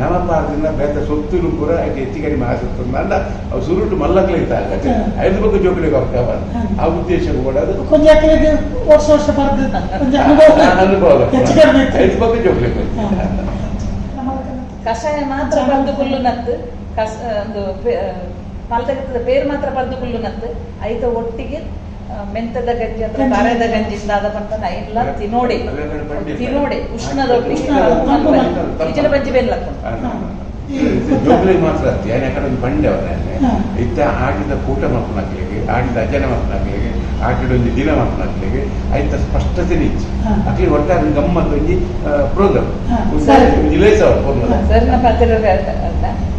ನಮ್ಮ ಪಾರ್ದಿಂದ ಬೇತ ಸೊತ್ತು ಕೂಡ ಐತೆ ಹೆಚ್ಚು ಕಡಿಮೆ ಆಸುತ್ತೆ ಅಂದ ಅವು ಸುರುಟು ಮಲ್ಲಗ್ಲೇ ಇದ್ದಾಗ ಐದು ಪಕ್ಕ ಜೋಕಳಿಗೆ ಹೋಗ್ತಾವ ಆ ಉದ್ದೇಶ ಕೂಡ ಅದು ಅನುಭವ ಐದು ಪಕ್ಕ ಜೋಕಳಿಗೆ ಕಷಾಯ ಮಾತ್ರ ಬಂದು ಕುಲ್ಲು ನತ್ತು ಒಂದು ಪಾಲ್ತಗತ್ತದ ಬೇರು ಮಾತ್ರ ಬಂದು ಕುಲ್ಲು ನತ್ತು ಐತ ಒಟ್ಟಿಗೆ ಮೆಂತದ ಗಂಜಿ ಅಥವಾ ಬರೆದ ಗಂಜಿ ದಾದ ಪಂತನ ಇಲ್ಲ ತಿನೋಡೆ ಉಷ್ಣದ ಈಜಿನ ಬಜ್ಜಿ ಬೆಲ್ಲ ಜೋಗ್ಲಿ ಮಾತ್ರ ಏನ್ ಯಾಕಂದ್ರೆ ಒಂದು ಬಂಡೆ ಅವರನ್ನೇ ಇತ್ತ ಆಡಿದ ಕೂಟ ಮಕ್ಕಳಿಗೆ ಆಡಿದ ಅಜ್ಜನ ಮಕ್ಕಳಿಗೆ ಆಟಿದ ಒಂದು ದಿನ ಮಕ್ಕಳಿಗೆ ಆಯ್ತ ಸ್ಪಷ್ಟತೆ ನಿಚ್ಚಿ ಅಕ್ಲಿ ಒಟ್ಟಾರೆ ಗಮ್ಮತ್ತು ಒಂದು ಪ್ರೋಗ್ರಾಮ್ ಇಲೇಸ ಸರ್ನ ಪಾತ್ರ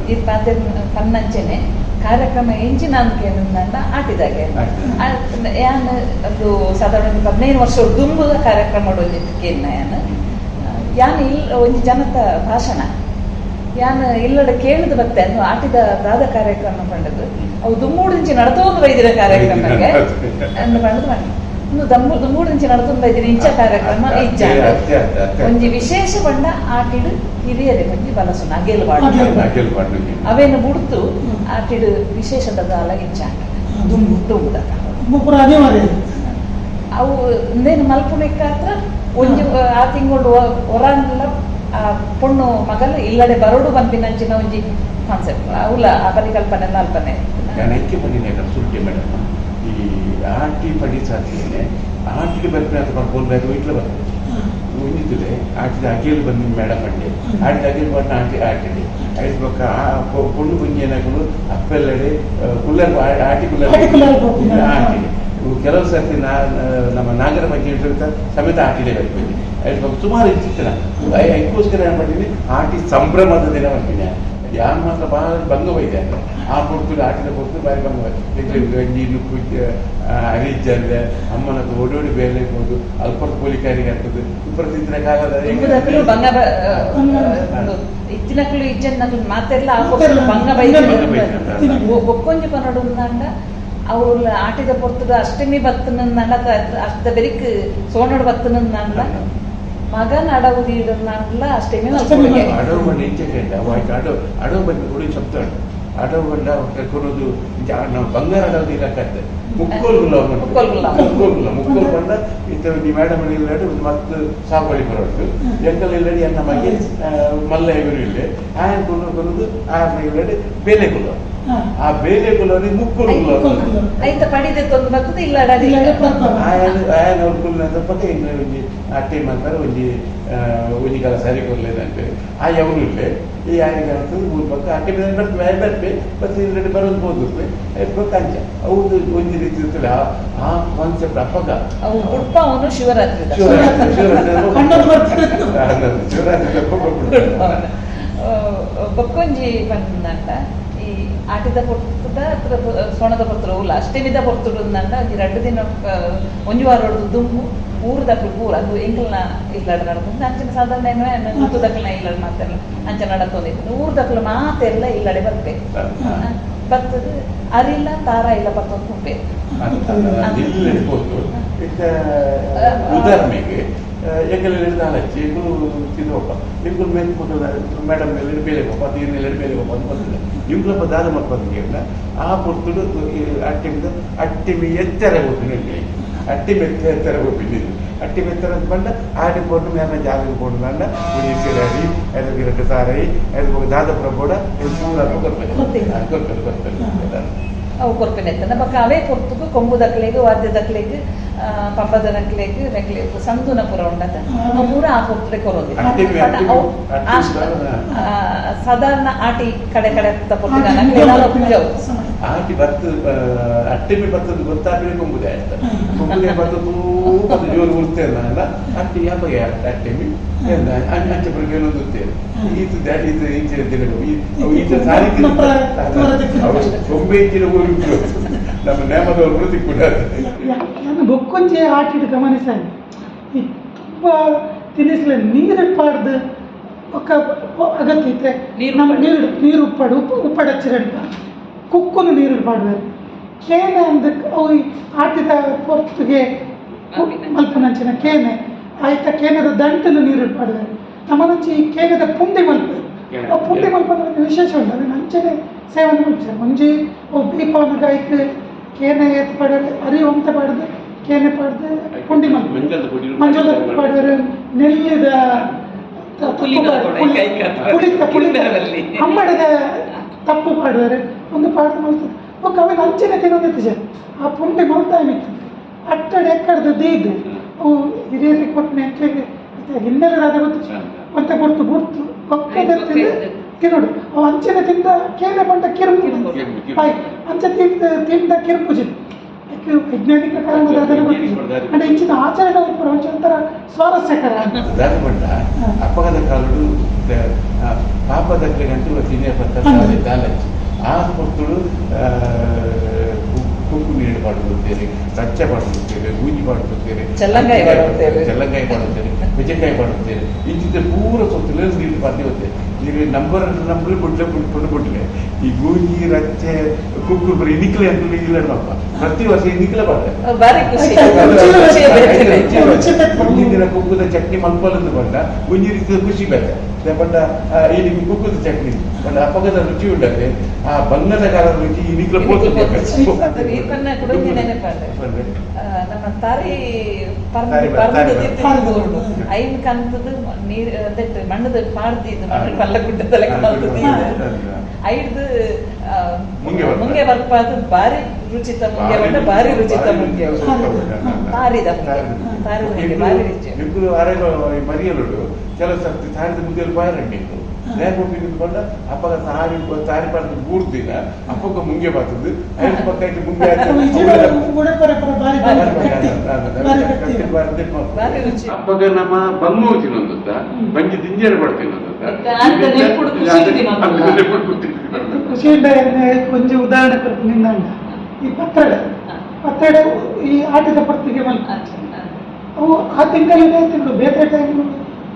ಈ ಪಾತ್ರ ಕನ್ನಂಚೆನೆ ಕಾರ್ಯಕ್ರಮ ಎಂಚಿನ ಅಂದ್ಕೊಂಡ ಆಟಿದಾಗೆ ಯಾನ್ ಒಂದು ಸಾಧಾರಣ 15 ವರ್ಷ ದುಂಬುದ ಕಾರ್ಯಕ್ರಮ ಮಾಡೋದಿಕ್ಕೇನ ಯಾನ್ ಇಲ್ಲ ಒಂದು ಜನತ ಭಾಷಣ ಯಾನ್ ಇಲ್ಲಡ ಕೇಳಿದ ಬತ್ತೆ ಅನ್ನು ಆಟಿದ ದಾದ ಕಾರ್ಯಕ್ರಮ ಪಂಡದು ಅವು ದುಮ್ಮೂಡಿಂಚಿ ನಡತೋದು ವೈದ್ಯರ ಕಾರ್ಯಕ್ರಮಕ್ಕೆ ಅನ್ನು ಪಂಡದು ಮಾಡಿ ಇನ್ನು ದಮ್ಮುದು ಮೂಡಿಂಚ ನಡತುಂಡ ಇದ್ದೀನಿ ಇಂಚ ಕಾರ್ಯಕ್ರಮ ಇಜ್ಜ ಒಂಜಿ ವಿಶೇಷ ಬಣ್ಣ ಆಟಿಡು ಹಿರಿಯರೆ ಒಂಜಿ ಬಲಸುನ ಅಗೇಲು ಅವೇನು ಬುಡ್ತು ಆಟಿಡು ವಿಶೇಷದ ಅಲ ಇಂಚ ದುಂಬುದ ಅವು ಇಂದೇನು ಮಲ್ಪುಣಿಕ್ಕ ಹತ್ರ ಒಂಜಿ ಆ ತಿಂಗಳು ಹೊರಲ್ಲ ಪೊಣ್ಣು ಮಗಲು ಇಲ್ಲಡೆ ಬರೋಡು ಬಂದಿನಂಚಿನ ಒಂಜಿ ಕಾನ್ಸೆಪ್ಟ್ ಅವಳ ಆ ಪರಿಕಲ್ಪನೆ ಅಲ್ಪನೆ ನಾನು ಐಕ್ಯ ಬಂದಿನಿ ಸುಲ್ಟಿ ಮೇಡಮ್ ಈ ಆಟಿ ಪಡಿಸಾತಿಯೇ ಆಟಿಗೆ ಬರ್ತೀನಿ ಅಂತ ಮಾಡ್ಕೊಂಡು ಇಟ್ಲ ಬರ್ತದೆ ಉಂಜಿತದೆ ಆಟಿದ ಅಗೇಲು ಬಂದು ಮೇಡಮ್ ಅಂಡೆ ಆಟಿದ ಅಗೇಲು ಬಂದು ಆಟಿದೆ ಐಸ್ಬೇಕ ಪೊಣ್ಣು ಗುಂಜೇನಾಗಲು ಅಪ್ಪೆಲ್ಲಡೆ ಕುಲ್ಲರ್ ಆಟಿ ಕುಲ್ಲರ್ ಆಟಿದೆ ಕೆಲವು ಸರ್ತಿ ನಮ್ಮ ನಾಗರ ಪಂಚಾಯತ್ ಸಮೇತ ಆಟಿದೆ ಬರ್ತೀನಿ ಐಸ್ಬೇಕು ಸುಮಾರು ಇರ್ತಿತ್ತು ಅದಕ್ಕೋಸ್ಕರ ಏನು ಮಾಡ್ತೀನಿ ಆಟಿ ಸಂಭ್ರಮದ ದಿನ ಮಾಡ್ತೀನಿ ಯಾರು ಮಾತ್ರ ಭಾಳ ಭಂಗವೈದೆ ಅಂತ ಆ ಕೊಡ್ತು ಆಟಿನ ಕೊಡ್ತು ಬಾರಿ ಭಂಗವೈತೆ ಗಂಜಿ ನುಕ್ಕು ಅರಿಜಲ್ಲ ಅಮ್ಮನದ್ದು ಓಡೋಡಿ ಬೇಲೆ ಇರ್ಬೋದು ಅಲ್ಪದ ಕೋಲಿಕಾರಿಗೆ ಆಗ್ತದೆ ಇಬ್ಬರು ತಿಂತಿರಕ್ಕಾಗದ ಇತ್ತಿನಕ್ಲು ಇಜ್ಜನ್ನಕ್ಲು ಮಾತೆಲ್ಲ ಭಂಗ ಬೊಕ್ಕೊಂಜಿ ಪನಡು ಅಂದ ಅವ್ರು ಆಟಿದ ಪೊರ್ತದ ಅಷ್ಟಮಿ ಬತ್ತನಂದ ಅಷ್ಟ ಬೆರಿಕ್ ಸೋನಡು ಬತ್ತನಂದ ಮಗನ ಅಡವುದಿಲ್ಲ ಅಷ್ಟಮಿ ಅಡವು ಬಂದು ಇಂಚೆಂಡ ಅಡವು ಬಂದು ಹುಡಿ చెప్తాడు అడవు బండ కొనదు ನಾವು ಬಂಗಾರ ಅಡವು ಇರಕತ್ತೆ ಮುಕ್ಕೋಲು ಬಂಡ ಇತ್ತು ನಿ ಮೇಡಮ್ ಇಲ್ಲಡು ಮತ್ತು ಸಾಪಳಿ ಬರೋದು ಎಂಕಲ್ ಇಲ್ಲಡಿ ಅನ್ನ ಮಗೆ ಮಲ್ಲ ಎವರು ಇಲ್ಲೇ ಆಯನ್ ಕೊನದು ಆಯನ ಇಲ್ಲಡಿ ಬೇಲೆಗುಲ ಆ ಬೇಲೆಗುಲನಿ ಮುಕ್ಕೋಲು ಐತ ಪಡಿದೆ ತೊಂದು ಬರ್ತದೆ ಇಲ್ಲ ಆಯನ ಅವ್ರ ಪಕ್ಕ ಇಂಗ್ಲೆ ಒಂಜಿ ಅಟ್ಟೆ ಮಾಡ್ತಾರೆ ಒಂಜಿ ಕಾಲ ಸರಿ ಕೊರ್ಲೇದಂತೆ ಆ ಎವರು ಇಲ್ಲೇ ಈ ಆಯ್ಕೆ ಮೂರು ಪಕ್ಕ ಅಟ್ಟೆ ಬರ್ತವೆ ಮತ್ತೆ ಇಲ್ಲಡೆ ಬರೋದು ಹೋಗುತ್ತೆ ಪಕ್ಕ ಅಂಚ ಅವ್ದು ಒಂಜಿ ರೀತಿ ಇರ್ತದೆ ಆ ಕಾನ್ಸೆಪ್ಟ್ ಅಪ್ಪಗ ಉಡುಪ ಅವನು ಶಿವರಾತ್ರಿ ಬೊಕ್ಕೊಂಜಿ ಬಂದಂಡ ಈ ಆಟಿದ ಪೊರ್ತದ ಸೋಣದ ಪೊರ್ತರು ಉಲ್ಲ ಅಷ್ಟಮಿದ ಪೊರ್ತುಡು ಅಂದಂಡ ಈ 2 ದಿನ ಒಂಜು ವಾರ ಹೊಡೆದು ದುಮ್ಮು ಊರದಕ್ಲು ಪೂರ ಅದು ಎಂಕಲ್ನ ಇಲ್ಲಡ್ ನಡ್ಕೊಂಡು ಅಂಚಿನ ಸಾಧಾರಣ ಋತುದಕ್ಲನ ಇಲ್ಲಡ್ ಮಾತೆಲ್ಲ ಅಂಚ ನಡತೊಂದಿತ್ತು ಊರದಕ್ಲು ಮಾತೆಲ್ಲ ಇಲ್ಲಡೆ ಬರ್ಬೇಕು ಬರ್ತದೆ ಅರಿಲ್ಲ ತಾರ ಇಲ್ಲ ಬರ್ತದೆ ಕುಂಪೆ ಉದಾಹರಣೆಗೆ ಎಂಕಲ್ ನಾಲಚ್ಚಿ ಎಂಕಲು ತಿನ್ನೋಪ್ಪ ಎಂಕಲ್ ಮೇಲೆ ಮೇಡಮ್ ಮೇಲೆ ಬೇಲೆ ಹೋಪ ನೀರಿನೆಲ್ಲ ಬೇಲೆ ಹೋಪ ಅಂತ ಬರ್ತದೆ ಇಂಕ್ಲಪ್ಪ ದಾನ ಮಲ್ಪಂದಿಗೆ ಆ ಪೊರ್ತುಡು ಅಟ್ಟಿಮಿ ಎತ್ತರ ಹೋಗ್ತೀನಿ ಅಟ್ಟಿಮಿ ಎತ್ತರ ಹೋಗ್ಬಿಟ್ಟಿದ್ದು ಅಟ್ಟಿಮಿ ಎತ್ತರ ಅಂತ ಬಂದ ಆಡಿ ಪೊಟ್ಟು ಮೇಲೆ ಜಾಗ ಕೊಡ್ದಂಡ ಉಳಿ ಸಿರಾಡಿ ಅದಕ್ಕೆ 2 ಸಾರೈ ಅದಕ್ಕೆ ದಾದಪುರ ಕೂಡ ಪೂರ ಕೊಡ್ತಾರೆ ಅವು ಕೊರ್ಪಿನೆತ್ತನ ಬಕ್ಕ ಅವೇ ಪೊರ್ತುಗು ಕೊಂಬು ದಕ್ಲೆಗ್ ವಾದ್ಯ ದಕ್ಲೆಗ್ ಪಬ್ಬದ ದಕ್ಲೆಗ್ ನೆಕ್ಲೆಗ್ ಸಂದುನ ಪುರ ಉಂಡತ ಪೂರ ಆ ಪೊರ್ತುಡೆ ಕೊರೋದಿ ಸಾಧಾರಣ ಆಟಿ ಕಡೆ ಪೊರ್ತುಗ ಆಟಿ ಬರ್ತ ಅಟ್ಟಿಮಿ ಬರ್ತದ್ದು ಗೊತ್ತಾಗ್ಲಿ ಕೊಂಬುದೇ ಬರ್ತದ್ದು ಜೋರು ಉರ್ತೇನೆ ಅಲ್ಲ ಅಟ್ಟಿ ಯಾವಾಗ ಅಟ್ಟಿಮಿ ಅಂಚೆ ಬಗ್ಗೆ ಗೊತ್ತೇನೆ ಇದು ಇಂಚಿನ ದಿನ ಸಾರಿ ಕೊಂಬೆ ಇಂಚಿನ ಊರು ನಮ್ಮ ನೇಮದವರು ತಿಕ್ಬಿಟ್ಟಾರೆ ನಾನು ಬೊಕ್ಕೊಂಜಿ ಆಟಿದ ಗಮನಿಸಾನೆ ಈ ತುಂಬ ತಿನಿಸಲ ನೀರು ಪಾಡ್ದು ಒಕ್ಕ ಅಗತ್ಯ ಐತೆ ನೀರು ಉಪ್ಪಾಡು ಉಪ್ಪಡಚ್ಚಿರಡ್ಪ ಕುಕ್ಕುನು ನೀರು ಪಾಡುವರು ಕೇನೆ ಅಂದಕ್ಕೆ ಅವು ಆಟಿದ ಪೊರ್ತುಗೆ ಮಲ್ಪನಂಚಿನ ಕೇನೆ ಆಯ್ತ ಕೇನದ ದಂಟನ್ನು ನೀರು ಪಾಡುವರು ನಮ್ಮನಂಚಿ ಕೇನದ ಪುಂಡಿ ಮಲ್ಪರು ಆ ಪುಂಡಿ ಮಲ್ಪನ ವಿಶೇಷ ಉಂಟು ಅದನ್ನು ಅಂಚನೆ ಸೇವನೆ ಮಾಡ್ತಾರೆ ಮುಂಜಿ ದೀಪವನ್ನ ಗಾಯಕ್ಕೆ ಕೇನೆ ಎತ್ತು ಪಾಡೋರು ಅರಿ ಒಂತ ಪಾಡ್ದು ಕೇನೆ ಪಾಡ್ದು ಪುಂಡಿ ಮಲ್ಪ ಮಂಜದ ಪಾಡುವರು ನೆಲ್ಲಿದ ಅಮ್ಮಡದ ತಪ್ಪು ಪಾಡುವರು ಒಂದು ಪಾಡ್ದು ಮಲ್ತದೆ ಒಕ್ಕ ಅವೇನು ಅಂಚನೆ ತಿನ್ನೋದಿತ್ತು ಸರ್ ಆ ಪುಂಡಿ ಮಲ್ತಾ ಮಿತ್ತು ಅಟ್ಟಡೆ ಎಕ್ಕಡ್ದು ದೀದು ಅವು ಹಿರಿಯರಿಗೆ ಕೊಟ್ಟು ನೆಕ್ಲೆಗೆ ಹಿನ್ನೆಲೆದಾದ ಗೊತ್ತು ಮತ್ತೆ ಕೊಡ್ತು ಗುರ್ತು ಒಕ್ಕದ ತಿನ್ನೋಡು ಅವು ಅಂಚನೆ ತಿಂದ ಕೇನೆ ಬಂದ ಕಿರುಪು ಅಂಚೆ ತಿಂದ ಕಿರುಪುಜಿತ್ತು ವೈಜ್ಞಾನಿಕ ಕಾರಣದ ಅದನ್ನು ಗೊತ್ತಿಲ್ಲ ಅಂದ್ರೆ ಇಂಚಿನ ಆಚರಣೆ ಒಂಥರ ಸ್ವಾರಸ್ಯಕರ ಅಪ್ಪಗದ ಕಾಲಡು ಪಾಪದಕ್ಕೆಗಂತೂ ತಿನ್ನೇ ಬರ್ತಾರೆ ಆ ಕೊಟ್ಟಳು ಕುಕ್ಕು ನೀರು ಮಾಡುತ್ತೇವೆ ರಚ್ಚ ಮಾಡುತ್ತೇವೆ ಗೂಜಿ ಮಾಡುತ್ತೇವೆ ಚೆಲ್ಲಂಗಾಯಿ ಮಾಡುತ್ತೇವೆ ಬೆಜೆಕಾಯಿ ಮಾಡುತ್ತೇವೆ ಇಂಚಿನ ಪೂರ ಸೊತ್ತು ನೀರು ಬರ್ತಿ ಹೋಗ್ತೇವೆ ಈಗ ನಂಬರ್ ಬಿಟ್ಲೆ ಈ ಗೂಂಜಿ ರಚ್ಚೆ ಕುಕ್ಕುರ್ ಬರೀ ನಿಕ್ಲೆ ಅಂತ ಇಲ್ಲ ನಮ್ಮ ಪ್ರತಿ ವರ್ಷ ನಿಕ್ಲೆ ಬರ್ತದೆ ಬಾರಿ ಖುಷಿ ಮುಂದಿನ ದಿನ ಕುಕ್ಕುದ ಚಟ್ನಿ ಮಲ್ಪಲ್ ಬಂದ ಮುಂಜಿ ರೀತಿಯ ಖುಷಿ ಬೇರೆ ಬಟ್ ಈ ನಿಮ್ಗೆ ಕುಕ್ಕುದ ಚಟ್ನಿ ಬಟ್ ಅಪಗದ ರುಚಿ ಉಂಡದೆ ಆ ಬಂಗದ ಕಾಲದ ರುಚಿ ಈ ನಿಕ್ಲೆ ನಮ್ಮ ತಾರಿ ಐನ್ ಕಂತದ್ದು ನೀರು ಮಣ್ಣದ ಪಾಡ್ತಿದ್ದು ಮಣ್ಣು ಪಲ್ಲ ಗುಡ್ಡದಲ್ಲ ಐದು ಮುಂಗೆ ಬರ್ಪಾದ ಬಾರಿ ರುಚಿತ ಮುಂಗೆ ಬಂದ ಬಾರಿ ರುಚಿತ ಮುಂಗೆ ತಾರಿದ ಮುಂಗೆ ಬಾರಿ ರುಚಿ ಮರಿಯಲು ಕೆಲವು ಸರ್ತಿ ತಾರಿದ ಮುಂದೆ ಬಾಯರಂಡಿತ್ತು ನೇಪೊಪ್ಪಿ ನಿಂತ್ಕೊಂಡ ಅಪ್ಪಗ ತಾರಿ ಪಾಡ್ದು 3 ದಿನ ಅಪ್ಪಗ ಮುಂಗೆ ಬರ್ತದೆ ಐದು ಪಕ್ಕ ಇಟ್ಟು ಮುಂಗೆ ಅಪ್ಪಗ ನಮ್ಮ ಬಮ್ಮು ತಿನ್ನೊಂದುತ್ತ ಬಂಜಿ ದಿಂಜೇರು ಬಡ್ತಿನ್ನೊಂದುತ್ತ ಖುಷಿಯಿಂದ ಕೊಂಚ ಉದಾಹರಣೆ ಕೊಡ್ತೀನಿ ಈ ಪತ್ರಡೆ ಈ ಆಟದ ಪರ್ತಿಗೆ ಮಲ್ಪ ಅವು ಆ ತಿಂಗಳಿಗೆ ತಿಂದು ಬೇರೆ ಟೈಮ್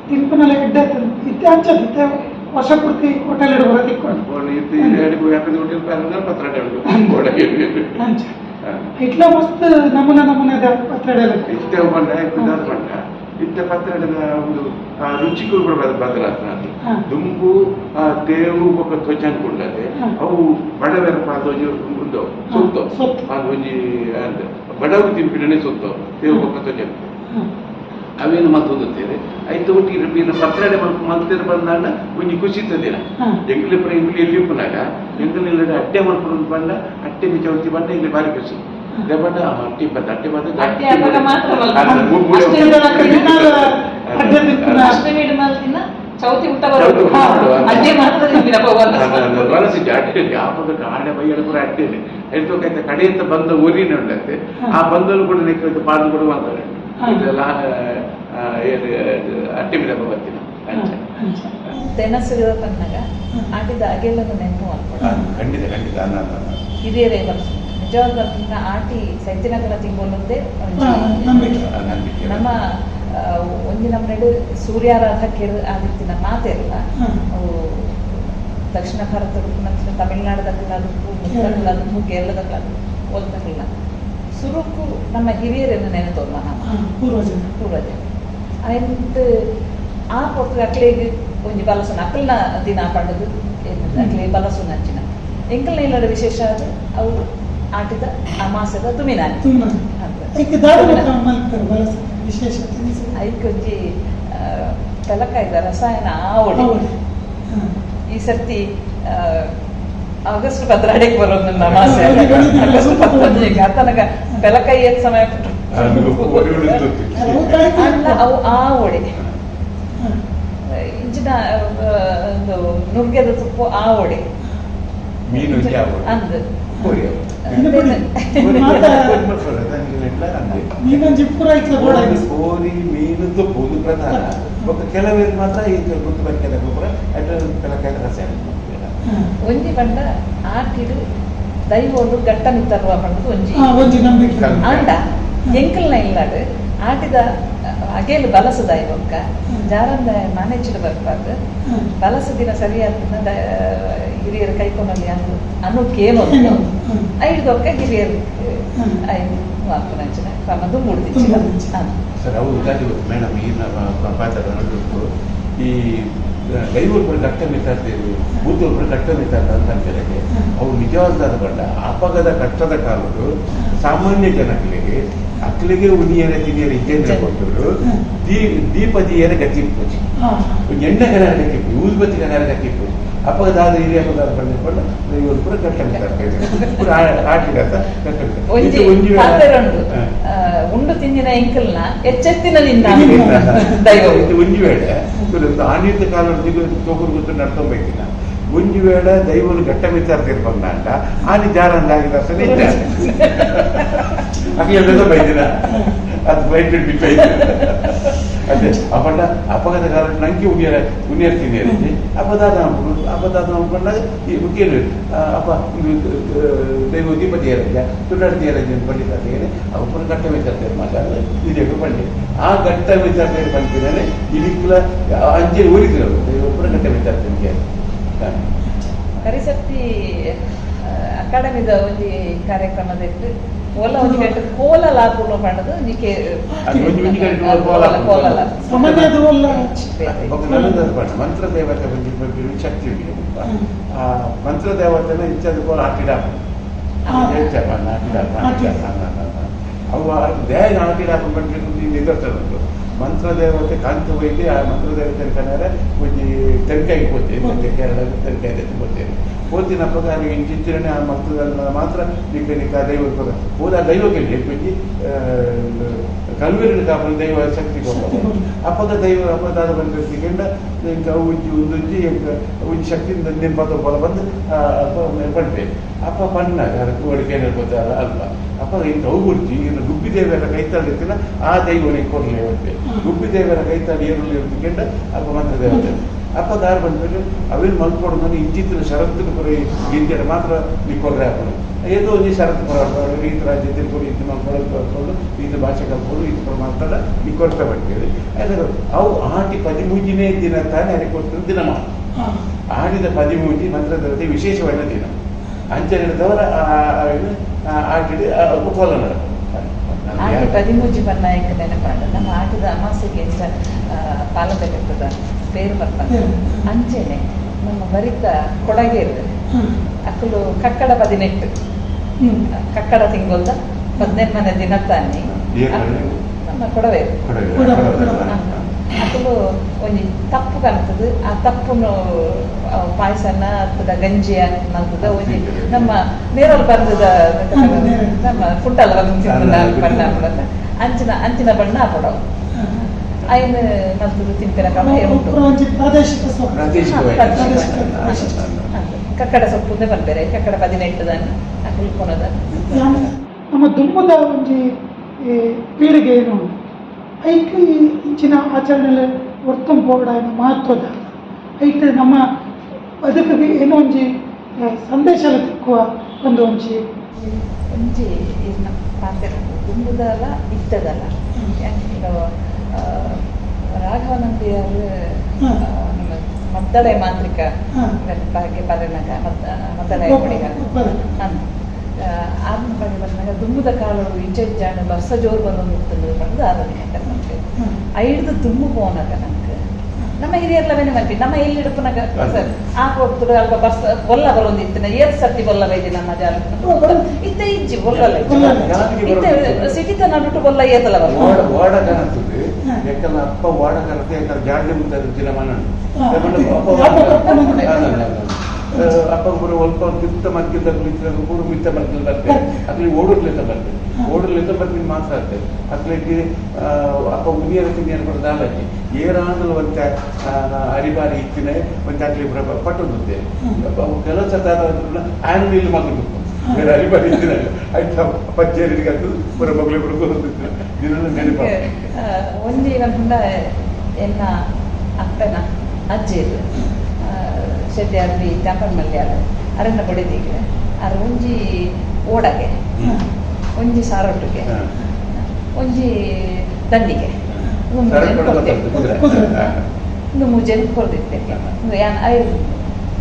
ತಿನ್ಪನೆಲ್ಲ ಎಡ್ಡೆ ಇತ್ತೆ ಹಂಚದಿತ್ತೆ ವರ್ಷ ಪೂರ್ತಿ ಹೋಟೆಲ್ ಇಡುವ ತಿಕ್ಕೊಂಡು ಇಟ್ಲ ಮಸ್ತ್ ನಮೂನೆ ಪತ್ರಡೆ ಇತ್ತ ಪತ್ರಡದ ಒಂದು ರುಚಿಗೂ ಕೂಡ ಬದಲಾಗ್ತದೆ ದುಂಬು ತೇವು ఒక ತ್ವಚ ಅನ್ಕೊಂಡದೆ ಅವು ಬಡವರ ಪಾದೋಜಿ ಒಂದು ಸೊತ್ತು ಅದು ಒಂಜಿ ಬಡವರು ತಿಂಪಿಡನೆ ಸೊತ್ತು ತೇವು ఒక ತ್ವಚ ಅವೇನು ಮತ್ತೊಂದುತ್ತೇವೆ ಐದು ಒಟ್ಟಿಗೆ ಮೀನು ಪತ್ರಡೆ ಮಲ್ತಿರ ಬಂದಾಗ ಒಂಜಿ ಖುಷಿ ತಂದಿನ ಎಂಗ್ಲಿ ಪುರ ಎಂಗ್ಲಿ ಎಲ್ಲಿ ಉಪ್ಪನಾಗ ಎಂಗ್ಲಿಲ್ಲದ ಅಟ್ಟೆ ಮಲ್ಪುಡು ಬಂದ ಅಟ್ಟೆ ಮಿಚ ಹೊತ್ತಿ ಬಂದ ಇಲ್ಲಿ ಬಾರಿ ಖುಷಿ ದೇವಣ್ಣ ಅಟ್ಟಿ ಬಂದ ಅಟ್ಟೆ ಬಂದ ಚೌತಿ ಊಟ ಅಡ್ಡೆ ಮಾತ್ರ ಬಳಸಿದ್ದೆ ಅಡ್ಡೆಯಲ್ಲಿ ಆಪದ ಆಡೆ ಬೈಯಲು ಕೂಡ ಅಡ್ಡೆಯಲ್ಲಿ ಹೇಳ್ತೋಕೈತೆ ಕಡೆಯಿಂದ ಬಂದ ಊರಿನ ಉಂಡಂತೆ ಆ ಬಂದಲು ಕೂಡ ನೆಕ್ಕ ಪಾಡು ಕೂಡ ಮಾಡ್ತಾರೆ ಅಟ್ಟಿ ಮಿಡಪ ಬರ್ತೀನಿ ತೆನಸಿರುವ ಪನ್ನಾಗ ಆಟಿದ ಅಗೆಲ್ಲದ ನೆನಪು ಖಂಡಿತ ಹಿರಿಯರೇ ಬರ್ತಾರೆ ನಿಜವಾದ ಆಟಿ ಸೈತಿನಗಳ ತಿಂಗಳೊಂದೇ ನಮ್ಮ ಒಂದು ನಮ್ಮೆಡು ಸೂರ್ಯಾರಾಧಕ್ಕೆ ಆದಿತ್ತಿನ ಮಾತೆಲ್ಲ ಅವು ದಕ್ಷಿಣ ಭಾರತದ ತಮಿಳುನಾಡದಕ್ಕೂ ಮುತ್ತಕ್ಕೂ ಕೇರಳದಕ್ಕೂ ಓದ್ತಕ್ಕಿಲ್ಲ ಸುರುಕು ನಮ್ಮ ಹಿರಿಯರನ್ನು ನೆನೆತೋಲ್ಲ ನಮ್ಮ ಪೂರ್ವಜ ಆಯ್ತು ಆ ಪೊತ್ತು ಅಕ್ಲೆಗೆ ಒಂಜಿ ಬಲಸುನ ಅಕ್ಕಲ್ನ ದಿನ ಪಂಡದು ಅಕ್ಲೆ ಬಲಸು ನಂಚಿನ ಎಂಕಲ್ನ ಇಲ್ಲದ ವಿಶೇಷ ಅದು ಅವು ಆಟಿದ ಅಮಾಸದ ತುಮಿನಾನಿ ಐಕೊಂಜಿ ತಲಕಾಯ್ದ ರಸಾಯನ ಆವಡಿ ಈ ಸರ್ತಿ ಆಗಸ್ಟ್ 15 ಬರೋದು ನನ್ನ ಅಮಾಸೆ ಆಗಸ್ಟ್ 15 ಆತನಗ ಬೆಲಕಾಯಿ ಏತ್ ಸಮಯ ಅಲ್ಲ ಅವು ಆವಡೆ ಇಂಚಿನ ಒಂದು ನುಗ್ಗೆದ ತುಪ್ಪು ಆವಡೆ ಮೀನು ಅಂದು ಕೋರಿ ಮೀನು ತುಪ್ಪು ಒಂದು ಪ್ರಧಾನ ಕೆಲವೇರು ಮಾತ್ರ ಈ ಗೊತ್ತು ಬರ್ಕೆಲ್ಲ ಗೊಬ್ಬರ ಕೆಲಕಾಯಿ ರಸಾಯನ ಒಂಜಿ ಬಂಡ ಆಟಿಡು ದೈವೋಡು ಗಟ್ಟ ನಿತ್ತರುವ ಪಂಡದು ಒಂಜಿ ಆಂಡ ಎಂಕಲ್ನ ಇಲ್ಲಾಡು ಆಟಿದ ಅಗೇಲು ಬಲಸು ದೈವಕ್ಕ ಜಾರಂದ ಮನೆಚ್ಚಿಡು ಬರ್ಬಾರ್ದು ಬಲಸು ದಿನ ಸರಿಯಾದ ಹಿರಿಯರು ಕೈಕೊಂಡಲ್ಲಿ ಅನ್ನೋಕ್ಕೇನು ಐದೊಕ್ಕ ಹಿರಿಯರು ಹಾಕುನಂಚಿನ ಕ್ರಮದು ಮೂಡ್ತಿಚ್ಚಿಲ್ಲ ಸರ್ ಅವರು ಮೇಡಮ್ ಈ ಪಾತ್ರ ಈ ದೈವರು ಕಟ್ಟ ಮಿತಾಡ್ತೇವೆ ಭೂತವರು ಕಟ್ಟ ಮಿತಾಡ್ತ ಅಂತ ಅಂತಾರೆ ಅವು ನಿಜವಾದ ಬಂಡ ಅಪಗದ ಕಟ್ಟದ ಕಾಲರು ಸಾಮಾನ್ಯ ಜನಗಳಿಗೆ ಅಕ್ಕಲಿಗೆ ಉನಿಯರ ತಿನಿಯರ ಇಜ್ಜೆಂದ್ರ ಕೊಟ್ಟರು ದೀಪದಿಯರ ಗತಿಪ್ಪುಜಿ ಎಣ್ಣೆ ಕರ ಗತಿಪ್ಪು ಊದ್ಬತ್ತಿ ಕರ ಗತಿಪ್ಪು ಅಪಗದಾದ ಹಿರಿಯ ಪದಾರ್ಥ ಬಂದಿಕೊಂಡು ಇವರು ಕೂಡ ಕಟ್ಟ ಮಿತಾಡ್ತಾರೆ ಆಟಿಗತ್ತ ಉಂಡು ತಿಂದಿನ ಎಂಕಲ್ನ ಎಚ್ಚೆತ್ತಿನದಿಂದ ಒಂಜಿ ವೇಳೆ ಆನಿತ ಕಾಲ ತೋಕರು ಗೊತ್ತು ನಡ್ಕೊಂಬೇಕಿಲ್ಲ ಒಂಜಿ ವೇಳೆ ದೈವನು ಘಟ್ಟ ಮಿತಾರ್ತಿರ್ ಬಂದ ಆನಿ ಜಾರಂದಾಗಿದ ಅಕ್ಲೆಲ್ಲ ಬೈದಿನ ಅದು ಫ್ಲೈಟ್ ಬಿಟ್ಟಾಯ್ತು ಅದೇ ಅಪ್ಪಣ್ಣ ಅಪಘಾತ ಕಾರಣ ನಂಗೆ ಉಣಿಯರ್ತೀನಿ ಅಪದಾದ ಅನ್ಕೊಂಡಾಗ ಈ ಮುಖ್ಯರು ಅಪ್ಪ ಇದು ದೈವ ದೀಪತಿ ಏರಜ್ಜ ತುಟಾಡ್ತಿ ಏರಜ್ಜ ಅಂತ ಪಂಡಿತಾರೆ ಅಪ್ಪನ ಘಟ್ಟ ವಿಚಾರ್ತಾರೆ ಮಾತಾಡ ಇದಕ್ಕೆ ಪಂಡಿ ಆ ಘಟ್ಟ ವಿಚಾರ್ತಾರೆ ಪಂಡಿದ್ದಾರೆ ಇದಕ್ಕೆಲ್ಲ ಅಂಜೆ ಊರಿದ್ರು ಒಬ್ಬರ ಘಟ್ಟ ವಿಚಾರ್ತೀನಿ ಕರಿಸತ್ತಿ ಅಕಾಡೆಮಿದ ಒಂದು ಕಾರ್ಯಕ್ರಮದಲ್ಲಿ ಓಲ ಒಂದು ಗಂಟೆ ಕೋಲಲ ಹಾಕೊಂಡು ಮಾಡೋದು ನಿಕ್ಕೆ ಸಾಮಾನ್ಯದ ಒಲ್ಲ ಮಂತ್ರ ದೇವತೆ ಬಗ್ಗೆ ಶಕ್ತಿ ಆ ಮಂತ್ರ ದೇವತೆನ ಇಚ್ಛದ ಕೋಲ ಹಾಕಿಡ ಅವು ದೇಹ ಹಾಕಿಡಾಕ ಬಗ್ಗೆ ನಿದರ್ಶನ ಮಂತ್ರ ದೇವತೆ ಕಾಂತ ವೈದ್ಯ ಆ ಮಂತ್ರ ದೇವತೆ ಕನ್ನಡ ಒಂದು ತೆಂಕಾಯಿ ಹೋಗ್ತೇನೆ ಕೇರಳ ತೆಂಕಾಯಿ ಹೋಗ್ತೇನೆ ಹೋದಿನ ಪ್ರಕಾರ ಇಂಚಿನ ಆ ಮಂತ್ರದಲ್ಲಿ ಮಾತ್ರ ನಿಕ್ಕ ದೈವ ಹೋದ ದೈವಕ್ಕೆ ಹೇಳ್ಬಿಟ್ಟು ಕಲ್ವೀರಿನ ಕಾಪನ ದೈವ ಶಕ್ತಿ ಅಪ್ಪದ ದೈವ ಅಪದಾದ ಬಂದಿರ್ತಿಕೊಂಡ ಉಜ್ಜಿ ಉಂದುಜ್ಜಿ ಉಜ್ಜಿ ಶಕ್ತಿಯಿಂದ ನೆನಪಾದ ಬಲ ಬಂದು ಪಡ್ಬೇಕು ಅಪ್ಪ ಪಣ್ಣಾಗ ಅದಕ್ಕೆ ಒಳಗೆ ಗೊತ್ತಲ್ಲ ಅಲ್ಪ ಅಪ್ಪ ಇಂಥ ಉಗುರ್ಜಿ ಇನ್ನು ಗುಬ್ಬಿ ದೇವರ ಕೈತಾಳಿ ಇರ್ತಿಲ್ಲ ಆ ದೈವನಿಗೆ ಕೊರಲೆ ಹೋಗ್ಬೇಕು ಗುಬ್ಬಿ ದೇವರ ಕೈತಾಳಿ ಏರುಳ್ಳಿ ಇರ್ತಿಕೊಂಡ ಅಪ್ಪ ಮಂತ್ರ ದೇವತೆ ಅಪ್ಪ ದಾರ ಬಂದ್ಮೇಲೆ ಅವೇನು ಮಲ್ಕೊಡು ನಾನು ಇಂಚಿತ್ತಿನ ಷರತ್ತಿನ ಪುರ ಗಿಂಜರ ಮಾತ್ರ ನೀವು ಕೊರ್ರೆ ಹಾಕೋದು ಏದೋ ಒಂದು ಷರತ್ತು ಪರ ಈತ ರಾಜ್ಯ ತಿಳ್ಕೊಂಡು ಇದು ಮಲ್ಕೊಳ್ಳೋದು ಕಲ್ತ್ಕೊಂಡು ಇದು ಭಾಷೆ ಕಲ್ತ್ಕೊಂಡು ಇದು ಪರ ಮಾತಾಡ ನೀವು ಕೊಡ್ತಾ ಬರ್ತೇವೆ ಯಾಕಂದ್ರೆ ಅವು ಆಟಿ 13ನೇ ದಿನ ತಾನೇ ಅದಕ್ಕೆ ಕೊಡ್ತಾರೆ ದಿನ ಆಡಿದ 13 ಮಂತ್ರದಲ್ಲಿ ವಿಶೇಷವಾದ ದಿನ ಅಂಚನೆದವರ ಆಟಿಡಿ ಕುತೂಹಲ ನಡೆದು ಆಟಿ 13 ಬನ್ನಾಯಕ ನೆನಪಾಡ ನಮ್ಮ ಆಟದ ಅಮಾಸೆಗೆ ಪಾಲಕರ್ತದ ಬೇರು ಬರ್ತಾರೆ ಅಂಚೆನೆ ನಮ್ಮ ಬರಿತ ಕೊಡಗೇರು ಅಕ್ಕಲು ಕಕ್ಕಡ 18 ಕಕ್ಕಡ ತಿಂಗೊಲ್ದ 18ನೇ ದಿನ ತಾನೆ ನಮ್ಮ ಕೊಡವೇರು ಅಕ್ಕಲು ಒಂದು ತಪ್ಪು ಕಾಣ್ತದೆ ಆ ತಪ್ಪನ್ನು ಪಾಯಸನ ಅಥವಾ ಗಂಜಿ ಅಂತದ ಒಂದು ನಮ್ಮ ನೇರಲ್ಲಿ ಬಂದದ ನಮ್ಮ ಫುಟ್ಟಲ್ಲ ಬಣ್ಣ ಅಂಚಿನ ಬಣ್ಣ ಹಾಕೊಡವು ಐನು ನಲ್ದು ತಿಂಪಿನ ಕಕ್ಕಡ ಸೊಪ್ಪು ಬಂದರೆ ಕಕ್ಕಡ 18 ದಾನಿ ಹಾಕೊದ ನಮ್ಮ ದುಮ್ಮದ ಒಂಜಿ ಪೀಳಿಗೆ ಏನು ಐಕ್ ಇಂಚಿನ ಆಚರಣೆ ವರ್ತಂ ಪೋಡ ಮಹತ್ವದ ಐಟ್ ನಮ್ಮ ಬದುಕಿಗೆ ಏನೋ ಒಂಜಿ ಸಂದೇಶ ತಿಕ್ಕುವ ಒಂದು ಒಂಜಿ ಪಾತ್ರ ದುಂಬುದಲ್ಲ ಇದ್ದದಲ್ಲ ರಾಘವನಂದಿಯರು ನಮ್ಮ ಮದ್ದಳೆ ಮಾಂತ್ರಿಕ ಬಗ್ಗೆ ಬರೆನಾಗ ಮದ್ದಳೆ ಕೊಡಿಗ ಆದ್ನ ಬಗ್ಗೆ ಬಂದಾಗ ದುಮ್ಮುದ ಕಾಲರು ಇಂಚಾಣ ಬರ್ಸ ಜೋರು ಬಂದು ಬಂದು ಆರೋಗ್ಯ ನಮ್ಗೆ ಐಡ್ದು ದುಮ್ಮು ಪೋನಾಗ ನಮ್ಗೆ ನಮ್ಮ ಹಿರಿಯರ್ಲವೇನೆ ಮನ್ಪಿ ನಮ್ಮ ಎಲ್ಲಿ ಹಿಡ್ಪನಾಗ ಸರ್ ಹೋಗ್ತದೆ ಅಲ್ಪ ಬರ್ಸ ಒಲ್ಲ ಬರೋದು ಇತ್ತಿನ ಏತ್ ಸರ್ತಿ ಬೊಲ್ಲ ಬೈದಿ ನಮ್ಮ ಜಾಲ ಇತ್ತ ಇಜ್ಜಿ ಒಲ್ಲಲ್ಲ ಇತ್ತ ಸಿಟಿ ತನ ಬಿಟ್ಟು ಬೊಲ್ಲ ಏತಲ್ಲ ಯಾಕಂದ್ರೆ ಅಪ್ಪ ವಾಡಕರತೆ ಜಾಡ್ಲಿ ಮುಂದೆ ದಿನ ಅಪ್ಪ ಗುರು ಒಲ್ಪ ಮಿತ್ತ ಮರ್ಕಿಂದ ಗುರು ಮಿತ್ತ ಮರ್ಕಿಂದ ಬರ್ತೇವೆ ಅದ್ರಲ್ಲಿ ಓಡೋಡ್ಲಿಂದ ಬರ್ತೇವೆ ಓಡಲಿಂದ ಬರ್ತೀನಿ ಮಾತಾಡ್ತೇವೆ ಅದ್ರಲ್ಲಿ ಅಪ್ಪ ಉನಿಯರ ತಿಂಡಿಯನ್ನು ಬರೋದು ಆಲಕ್ಕೆ ಏರಾಂದಲು ಒಂತ ಅರಿಬಾರಿ ಇತ್ತಿನ ಒಂತ ಅಕ್ಲಿ ಪಟ್ಟೊಂದುತ್ತೇವೆ ಕೆಲವು ಸತ ಆ್ಯನ್ ಇಲ್ಲಿ ಮಗಲು ಬೇರೆ ಅರಿಬಾರಿ ಇತ್ತಿನ ಆಯ್ತು ಪಚ್ಚೇರಿಗೆ ಅದು ಪುರ ಮಗಳು ಬಿಡ್ಕೊಂಡು ದಿನ ನೆನಪ ಒಂಜಿ ಕನ್ಪುಂಡ ಎನ್ನ ಅಪ್ಪನ ಅಜ್ಜಿದು ಶೆಟ್ಟಿ ಅರ್ಬಿ ಚಾಪನ್ ಮಲ್ಯಾಳ ಅರಣ್ಯ ಕೊಡಿದಿಗೆ ಅರ ಒಂಜಿ ಓಡಗೆ ಒಂಜಿ ಸಾರೊಟ್ಟಿಗೆ ಒಂಜಿ ದಂಡಿಗೆ ಒಂದು ಮೂಜೆನ್ ಕೊರ್ದಿತ್ತೇನೆ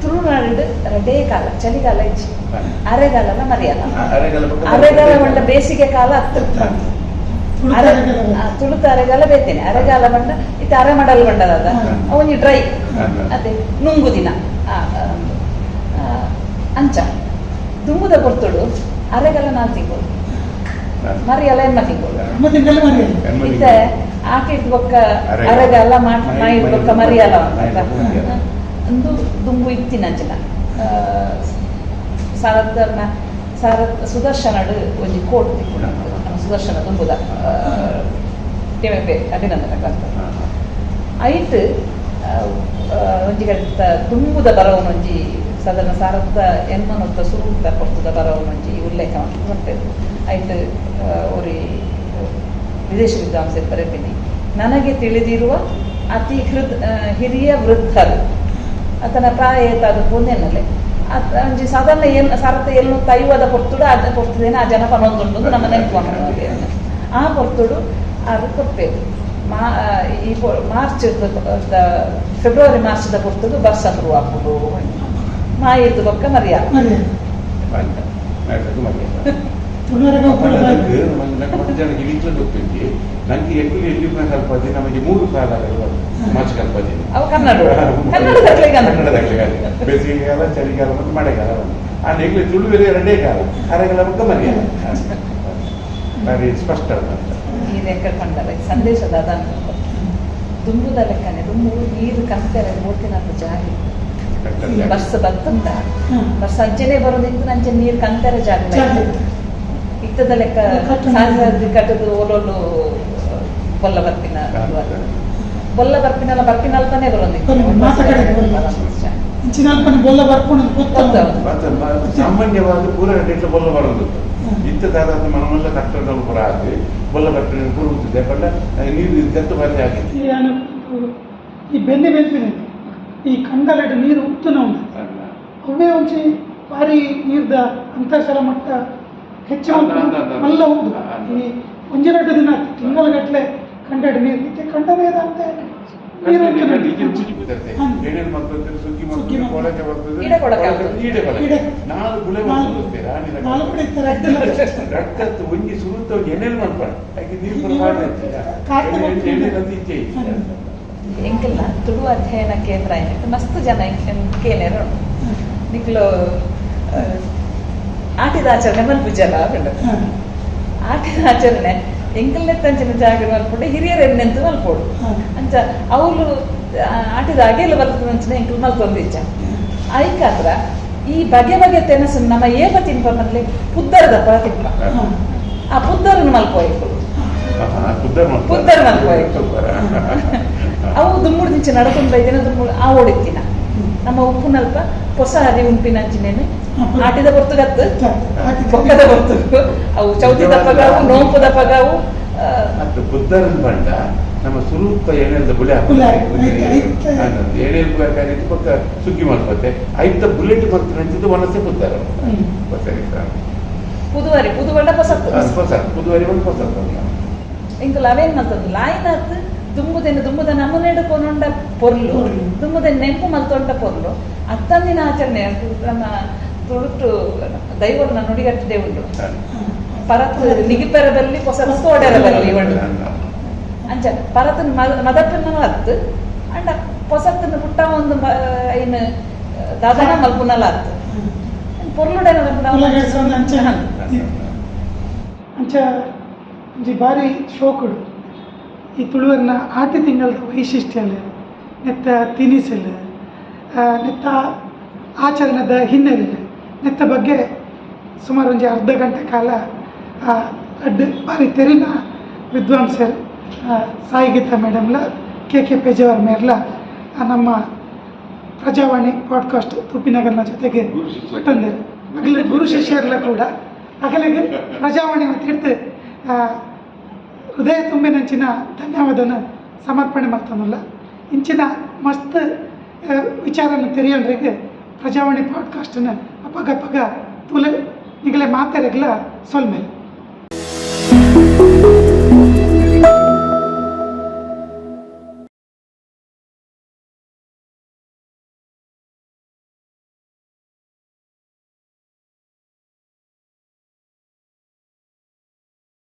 ತುಳುನಾಡು ರಡೇ ಕಾಲ ಚಳಿಗಾಲ ಇಚ್ಚಿ ಅರೆಗಾಲನ ಮರಿಯಲ್ಲ ಅರೆಗಾಲ ಬಂಡ ಬೇಸಿಗೆ ಕಾಲ ಹತ್ತಿರ ತುಳುತ ಅರೆಗಾಲ ಬೇತೇನೆ ಅರೆಗಾಲ ಬಂಡ ಇತ್ತು ಅರೆ ಮಾಡಲ್ ಬಂಡದ ಒಂಜಿ ಡ್ರೈ ಅದೇ ನುಂಗು ದಿನ ಅಂಚ ದುಂಬುದ ಕೊರ್ತುಡು ಅರೆಗಾಲ 4 ತಿಂಗಳು ಮರಿಯಲ್ಲ ಎಮ್ಮ ತಿಂಗಳು ಇತ್ತೆ ಆಕಿಟ್ ಬೊಕ್ಕ ಅರೆಗಾಲ ಮಾಯಿಡ್ ಬೊಕ್ಕ ಮರಿಯಲ್ಲ ಒಂದು ದುಂಬು ಇತ್ತಿನ ಅಂಚನ ಸುದರ್ಶನಡು ಒಂಜಿ ಕೋಟ್ ತಿಕ್ಕು ಸುದರ್ಶನ ದುಂಬುದ ಟಿಎಂಪಿ ಅಭಿನಂದನ ಗ್ರಂಥ ಐಟ್ ಒಂಜಿ ಗಂಟ ದುಂಬುದ ಬರವನೊಂಜಿ ಸಾಧಾರಣ ಸಾರದ ಎನ್ನೊತ್ತ ಸುರುತ್ತ ಕೊರ್ತದ ಬರವನೊಂಜಿ ಉಲ್ಲೇಖ ಮಾಡ್ತೇವೆ ಐಟ್ ಒರಿ ವಿದೇಶಿ ವಿದ್ವಾಂಸರು ಬರೆಪಿನಿ ನನಗೆ ತಿಳಿದಿರುವ ಅತಿ ಹಿರಿಯ ವೃದ್ಧರು ಆತನ ಪ್ರಾಯ ಏತಾದ ಪುಣ್ಯನಲ್ಲೇ ಒಂಜಿ ಸಾಧಾರಣ ಸಾರತ ಏನು ತೈವದ ಪೊರ್ತುಡು ಅದ ಪೊರ್ತದೇನೆ ಆ ಜನ ಪನೊಂದುಂಡು ನಮ್ಮ ನೆನಪು ಆ ಪೊರ್ತುಡು ಅದು ಕೊಪ್ಪೇರು ಈ ಮಾರ್ಚ್ ಫೆಬ್ರವರಿ ಮಾರ್ಚ್ದ ಪೊರ್ತುಡು ಬರ್ಸ ಶುರು ಹಾಕುದು ಮಾಯಿದ್ದು ಬೊಕ್ಕ ಮರಿಯ ಜನಕ್ಕೆ ವಿಟ್ಲ ಗೊತ್ತಿದ್ದಿ ನನಗೆ ಎಲ್ಲಿ ಕಲ್ಪದೆ ನಮಗೆ 3 ಕಾಲಗಳು ಮಾರ್ಚ್ ಕಲ್ಪದೆ ಅವು ಕನ್ನಡದಲ್ಲಿ ಬೇಸಿಗೆಗಾಲ ಚಳಿಗಾಲ ಮತ್ತು ಮಳೆಗಾಲ ಆ ನೆಗ್ಲಿ ತುಳು ಬೇರೆ 2 ಕಾಲ ಅರೆಗಾಲ ಬೊಕ್ಕ ಮರಿಯ ಸ್ಪಷ್ಟ ಈ ಲೆಕ್ಕ ಕಂಡಲ್ಲ ಸಂದೇಶದ ದುಂಬುದ ಲೆಕ್ಕನೆ ದುಂಬು ನೀರು ಕಂಪೆರೆ ಓಟಿನ ಜಾಗ ಬಸ್ ಬರ್ತಂತ ಬಸ್ ಅಂಚೆನೆ ಬರೋದಿತ್ತು ನಂಚೆ ನೀರು ಕಂಪೆರೆ ಜಾಗ ಇತ್ತದ ಲೆಕ್ಕ ಕಟ್ಟದು ಓಲೋಲು ಬೊಲ್ಲ ಬರ್ಪಿನಲ್ಲ ಬರ್ಪಿನಲ್ಪನೆ ಬರೋದಿತ್ತು ಸಾಮಾನ್ಯವಾದ ಪೂರ ಡೇಟ್ಲ ಬೊಲ್ಲ ಬರೋದು ಇತ್ತದಾದ ಮನಮಲ್ಲ ಕಟ್ಟಡ ಪುರ ಆಗಿ ಬೊಲ್ಲ ಕಟ್ಟಡ ಪೂರುತ್ತಿದೆ ಬಟ್ ನೀರು ಇದ್ದಂತೂ ಬರದೇ ಆಗಿತ್ತು ಈ ಬೆನ್ನೆ ಬೆಲ್ಪಿನ ಈ ಕಂಡಲಡ ನೀರು ಉತ್ತುನ ಉಂಟು ಅವೇ ಒಂಚಿ ಭಾರಿ ನೀರ್ದ ಅಂತರ್ಜಲ ಮಟ್ಟ ಹೆಚ್ಚು ಮಲ್ಲ ಹೌದು ಈ ಒಂಜೆರಡು ದಿನ ತಿಂಗಳಗಟ್ಟಲೆ ಕಂಡಾಡ ನೀರು ಇತ್ತೆ ಕಂಡನೇದ ಅಂತ ನೀರು ರಕ್ತ ಒಂಜಿ ಸುರುತ್ತ ಎಣ್ಣೆಲ್ ಮಾಡ್ಪಾಡ ಎಂಕಲ್ಲ ತುಳು ಅಧ್ಯಯನ ಕೇಂದ್ರ ಏನಿತ್ತು ಮಸ್ತ್ ಜನ ಕೇನೇರು ನಿಕ್ಲು ಆಟಿದ ಆಚರಣೆ ಮಲ್ಪುಜಲ ಆಟಿದ ಆಚರಣೆ ಎಂಕಲ್ನೆತ್ತಂಚಿನ ಜಾಗ ಮಲ್ಪುಂಡು ಹಿರಿಯರು ಎನ್ನೆಂತು ಮಲ್ಪೋಡು ಅಂಚ ಅವಳು ಆಟಿದ ಹಾಗೆಲ್ಲ ಬರ್ತದೆ ಅಂಚಿನ ಎಂಕಲ್ ಮಲ್ಕೊಂದಿಚ್ಚ ಐಕಾತ್ರ ಈ ಬಗೆ ಬಗೆ ತೆನಸು ನಮ್ಮ ಏಪ ತಿನ್ಪಲ್ಲಿ ಪುದ್ದರದಪ್ಪ ತಿನ್ಪ ಆ ಪುದ್ದರನ್ನು ಮಲ್ಪೋಯ್ತು ಪುದ್ದರ್ ಮಲ್ಪೋಯ್ತು ಅವು ದುಮ್ಮುಡು ನಿಂಚೆ ನಡ್ಕೊಂಡು ಬೈದಿನ ದುಮ್ಮುಡು ಆ ಓಡಿತ್ತಿನ ನಮ್ಮ ಉಪ್ಪು ನಲ್ಪ ಹೊಸ ಹರಿ ಉಂಪಿನ ಅಂಚಿನೇನು ಆಟಿದ ಬರ್ತಗತ್ತು ಬೊಕ್ಕದ ಬರ್ತದು ಅವು ಚೌತಿ ದಪ್ಪಗಾವು ನೋಂಪು ದಪ್ಪಗಾವು ಮತ್ತು ಬುದ್ಧರನ್ ಬಂಡ ನಮ್ಮ ಸುರೂಪ ಎಣ್ಣೆಲ್ದ ಬುಲೆ ಎಣ್ಣೆಲ್ ಬೇಕಾಗಿತ್ತು ಪಕ್ಕ ಸುಗ್ಗಿ ಮಾಡ್ಬತ್ತೆ ಐತ ಬುಲೆಟ್ ಬರ್ತಾರೆ ಅಂತಿದ್ದು ಒನಸೆ ಬುದ್ಧರ ಪುದುವರಿ ಪುದುವಂಡ ಹೊಸ ಪುದುವರಿ ಒಂದು ಹೊಸ ಇಂಕ ಅವೇನ್ ಮಾಡ್ತದ ಲಾಯ್ನಾತ್ ದುಂಬುದ ನಮ್ಮನೆಡು ಕೊನೊಂಡ ಪೊರ್ಲು ದುಂಬುದ ನೆಂಪು ಮಲ್ತೊಂಡ ಪೊರ್ಲು ಅತ್ತಂದಿನ ಆಚರಣೆ ನಮ್ಮ ತುಳುಟು ದೈವನ ನುಡಿಗಟ್ಟದೆ ಉಂಟು ಪರತ್ ನಿಗಿಪೆರದಲ್ಲಿ ಹೊಸ ತೋಡೆರದಲ್ಲಿ ಉಂಟು ಅಂಚ ಪರತನ ಮದಪ್ಪನ ಹತ್ತು ಅಂಡ ಹೊಸತನ ಪುಟ್ಟ ಒಂದು ಐನು ದಾದನ ಮಲ್ಪುನಲ್ಲ ಹತ್ತು ಪೊರ್ಲುಡೆ ಅಂಚ ಬಾರಿ ಶೋಕುಡು ಈ ತುಳುವರ್ನ ಆಟಿ ತಿಂಗಳದ ವೈಶಿಷ್ಟ್ಯಲು ನೆತ್ತ ತಿನಿಸಲು ನೆತ್ತ ಆಚರಣದ ಹಿನ್ನೆಲೆ ನೆತ್ತ ಬಗ್ಗೆ ಸುಮಾರು ಒಂದು ಅರ್ಧ ಗಂಟೆ ಕಾಲ ಅಡ್ಡು ಬಾರಿ ತೆರಿನ ವಿದ್ವಾಂಸರು ಸಾಯಿಗೀತಾ ಮೇಡಮ್ಲ ಕೆ ಪೇಜಾವರ್ ಮೇರ್ಲ ನಮ್ಮ ಪ್ರಜಾವಾಣಿ ಪಾಡ್ಕಾಸ್ಟ್ ತುಪ್ಪಿನಗರ್ನ ಜೊತೆಗೆ ತಂದರು ಅಗಲ ಗುರು ಶಿಷ್ಯರ್ಲ ಕೂಡ ಅಗಲಿಗೆ ಪ್ರಜಾವಾಣಿ ತಿರ್ತು ಹೃದಯ ತುಂಬಿನಂಚಿನ ಧನ್ಯವಾದನ ಸಮರ್ಪಣೆ ಮಾಡ್ತಾನಲ್ಲ ಇಂಚಿನ ಮಸ್ತ್ ವಿಚಾರನ ತೆರೆಯೋರಿಗೆ ಪ್ರಜಾವಾಣಿ ಪಾಡ್ಕಾಸ್ಟನ್ನು ಅಪಗ ತುಲೆ ನಿಗಲೇ ಮಾತಾಡಗಲ ಸೊಲ್ಮೇಲೆ